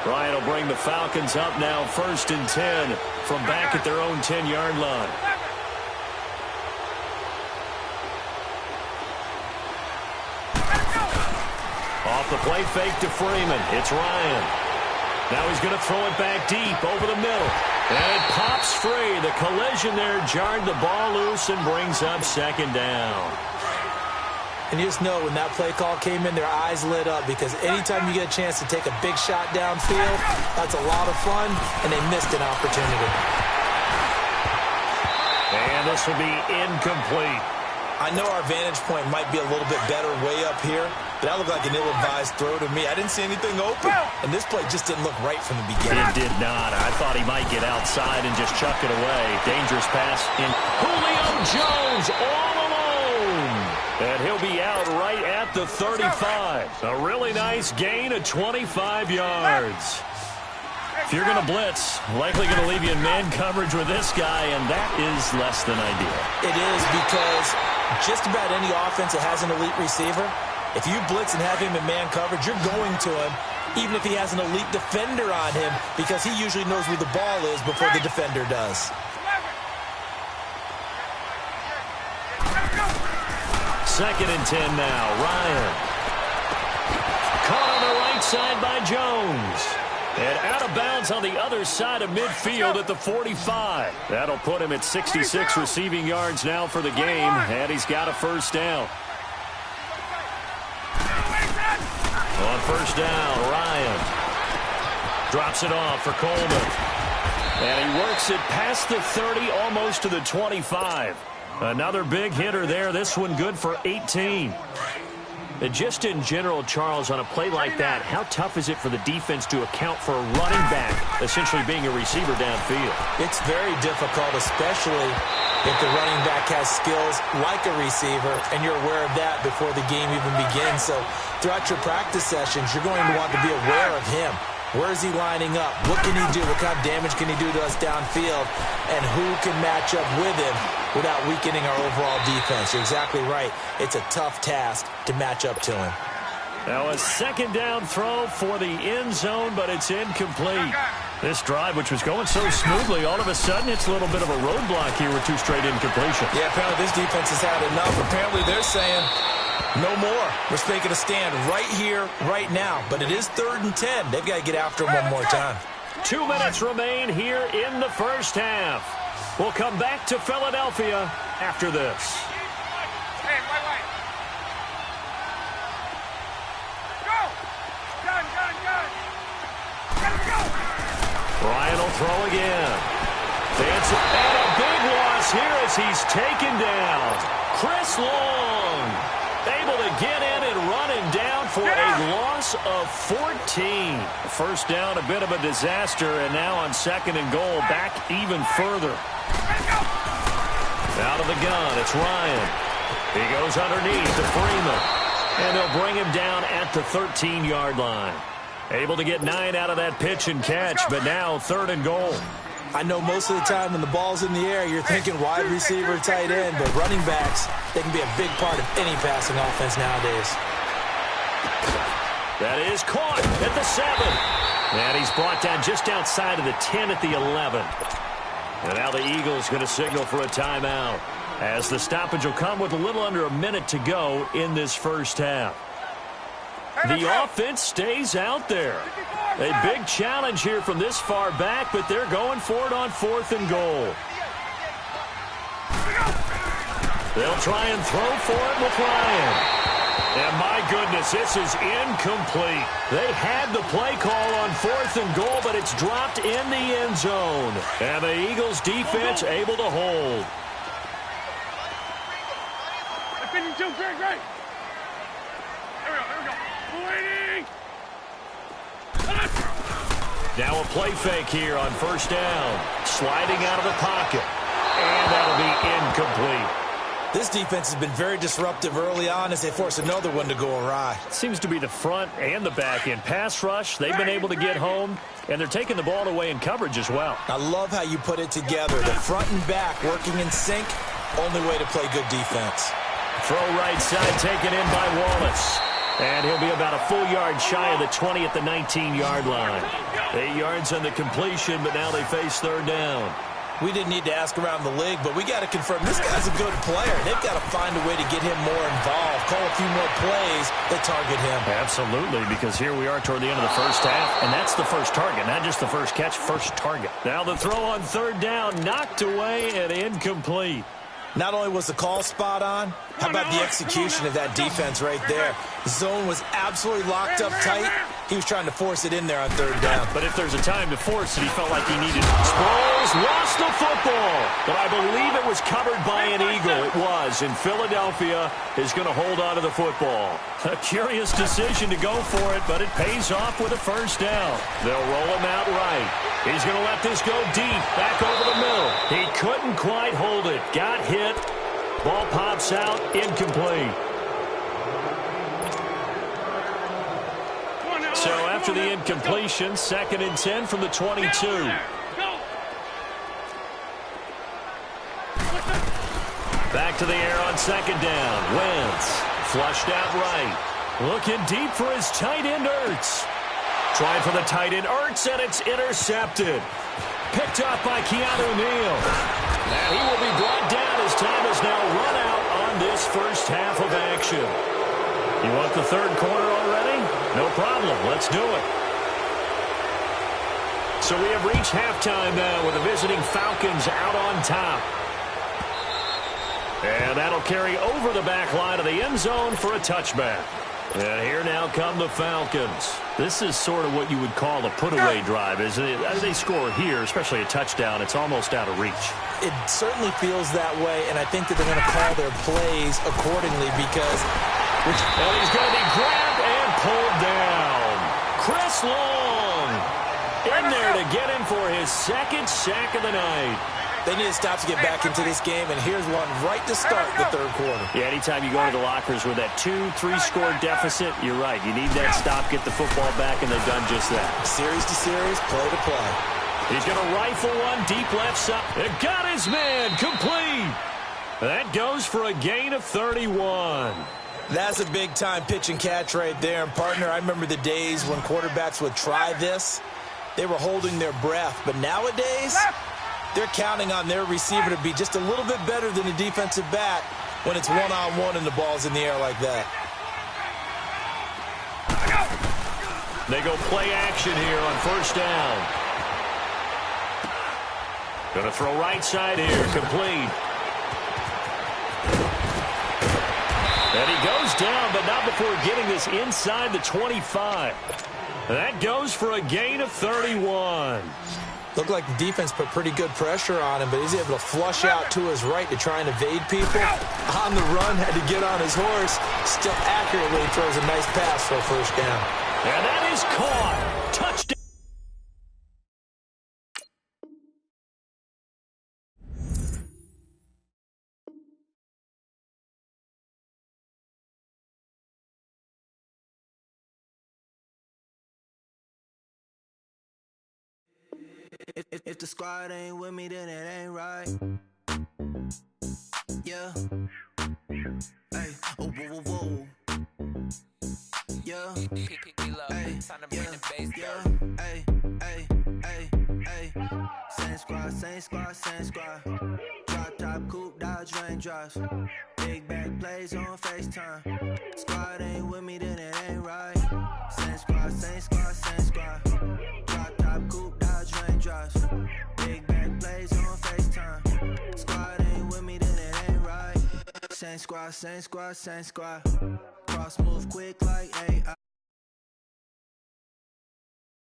Ryan will bring the Falcons up now 1st and 10 from back at their own 10-yard line. Off the play fake to Freeman. It's Ryan. Now he's going to throw it back deep over the middle. And it pops free. The collision there jarred the ball loose and brings up 2nd down. And you just know when that play call came in, their eyes lit up, because anytime you get a chance to take a big shot downfield, that's a lot of fun, and they missed an opportunity. And this will be incomplete. I know our vantage point might be a little bit better way up here, but that looked like an ill-advised throw to me. I didn't see anything open, and this play just didn't look right from the beginning. It did not. I thought he might get outside and just chuck it away. Dangerous pass in. Julio Jones all alone. And he'll be out right at the 35. A really nice gain of 25 yards. If you're going to blitz, likely going to leave you in man coverage with this guy, and that is less than ideal. It is, because just about any offense that has an elite receiver, if you blitz and have him in man coverage, you're going to him, even if he has an elite defender on him, because he usually knows where the ball is before the defender does. Second and 10 now. Ryan. Caught on the right side by Jones. And out of bounds on the other side of midfield at the 45. That'll put him at 66 receiving yards now for the game, and he's got a 1st down. On 1st down, Ryan drops it off for Coleman. And he works it past the 30, almost to the 25. Another big hitter there, this one good for 18. And just in general, Charles, on a play like that, how tough is it for the defense to account for a running back essentially being a receiver downfield? It's very difficult, especially if the running back has skills like a receiver, and you're aware of that before the game even begins. So throughout your practice sessions, you're going to want to be aware of him. Where is he lining up? What can he do? What kind of damage can he do to us downfield? And who can match up with him without weakening our overall defense? You're exactly right. It's a tough task to match up to him. Now a 2nd down throw for the end zone, but it's incomplete. This drive, which was going so smoothly, all of a sudden it's a little bit of a roadblock here with 2 straight incompletions. Yeah, apparently this defense has had enough. Apparently they're saying no more. We're making a stand right here, right now. But it is 3rd and 10. They've got to get after him one more time. 2 minutes remain here in the 1st half. We'll come back to Philadelphia after this. Ryan will throw again. And a big loss here as he's taken down. Chris Long able to get in and run him down for a loss of 14. First down, a bit of a disaster, and now on 2nd and goal, back even further. Out of the gun, it's Ryan. He goes underneath to Freeman. And they'll bring him down at the 13-yard line. Able to get 9 out of that pitch and catch, but now 3rd and goal. I know most of the time when the ball's in the air, you're thinking wide receiver, tight end, but running backs, they can be a big part of any passing offense nowadays. That is caught at the 7. And he's brought down just outside of the 10 at the 11. And now the Eagles going to signal for a timeout, as the stoppage will come with a little under a minute to go in this first half. The offense stays out there. A big challenge here from this far back, but they're going for it on 4th and goal. They'll try and throw for it with Ryan. And my goodness, this is incomplete. They had the play call on 4th and goal, but it's dropped in the end zone. And the Eagles defense able to hold. 52, great. There we go. Waiting. Now a play fake here on 1st down. Sliding out of the pocket. And that'll be incomplete. This defense has been very disruptive early on as they force another one to go awry. Seems to be the front and the back end. Pass rush, they've been able to get home, and they're taking the ball away in coverage as well. I love how you put it together. The front and back working in sync, only way to play good defense. Throw right side taken in by Wallace. And he'll be about a full yard shy of the 20 at the 19-yard line. 8 yards on the completion, but now they face 3rd down. We didn't need to ask around the league, but we got to confirm this guy's a good player. They've got to find a way to get him more involved, call a few more plays that target him. Absolutely, because here we are toward the end of the first half, and that's the first target, not just the first catch, first target. Now the throw on 3rd down, knocked away and incomplete. Not only was the call spot on, how about the execution of that defense right there? The zone was absolutely locked up tight. He was trying to force it in there on 3rd down. But if there's a time to force it, he felt like he needed it. Sproles lost the football, but I believe it was covered by an Eagle. It was, and Philadelphia is going to hold on to the football. A curious decision to go for it, but it pays off with a 1st down. They'll roll him out right. He's going to let this go deep, back over the middle. He couldn't quite hold it. Got hit. Ball pops out, incomplete. So after the incompletion, 2nd and 10 from the 22. Back to the air on 2nd down. Wentz flushed out right. Looking deep for his tight end, Ertz. Trying for the tight end, Ertz, and it's intercepted. Picked up by Keanu Neal. And he will be brought down as time is now run out on this first half of action. You want the 3rd quarter already? No problem. Let's do it. So we have reached halftime now with the visiting Falcons out on top. And that'll carry over the back line of the end zone for a touchback. And here now come the Falcons. This is sort of what you would call a put-away drive, isn't it? As they score here, especially a touchdown, it's almost out of reach. It certainly feels that way, and I think that they're going to call their plays accordingly because... And he's going to be grabbed and pulled down. Chris Long in there to get him for his 2nd sack of the night. They need to stop to get back into this game, and here's one right to start the 3rd quarter. Yeah, anytime you go into the lockers with that 2-3 score deficit, you're right. You need that stop, get the football back, and they've done just that. Series to series, play to play. He's going to rifle one deep left side. It got his man complete. That goes for a gain of 31. That's a big-time pitch and catch right there. And, partner, I remember the days when quarterbacks would try this. They were holding their breath. But nowadays, they're counting on their receiver to be just a little bit better than a defensive back when it's one-on-one and the ball's in the air like that. They go play action here on 1st down. Going to throw right side here, complete. And he goes down, but not before getting this inside the 25. That goes for a gain of 31. Looked like the defense put pretty good pressure on him, but he's able to flush out to his right to try and evade people. On the run, had to get on his horse. Still accurately throws a nice pass for a 1st down. And that is caught. Touchdown. If the squad ain't with me, then it ain't right. Yeah. Hey, oh, whoa, whoa, whoa. Yeah. Hey, yeah. Hey, hey, hey, hey. Same squad, same squad, same squad. Drop top, coupe, dodge, raindrops. Big back plays on FaceTime. Squad ain't with me, then it ain't right. Same squad, same squad, same squad. Drop top, coupe, dodge, raindrops. Big back plays on FaceTime. Squad ain't with me, then it ain't right. Same squad, same squad, same squad. Cross move quick like AI.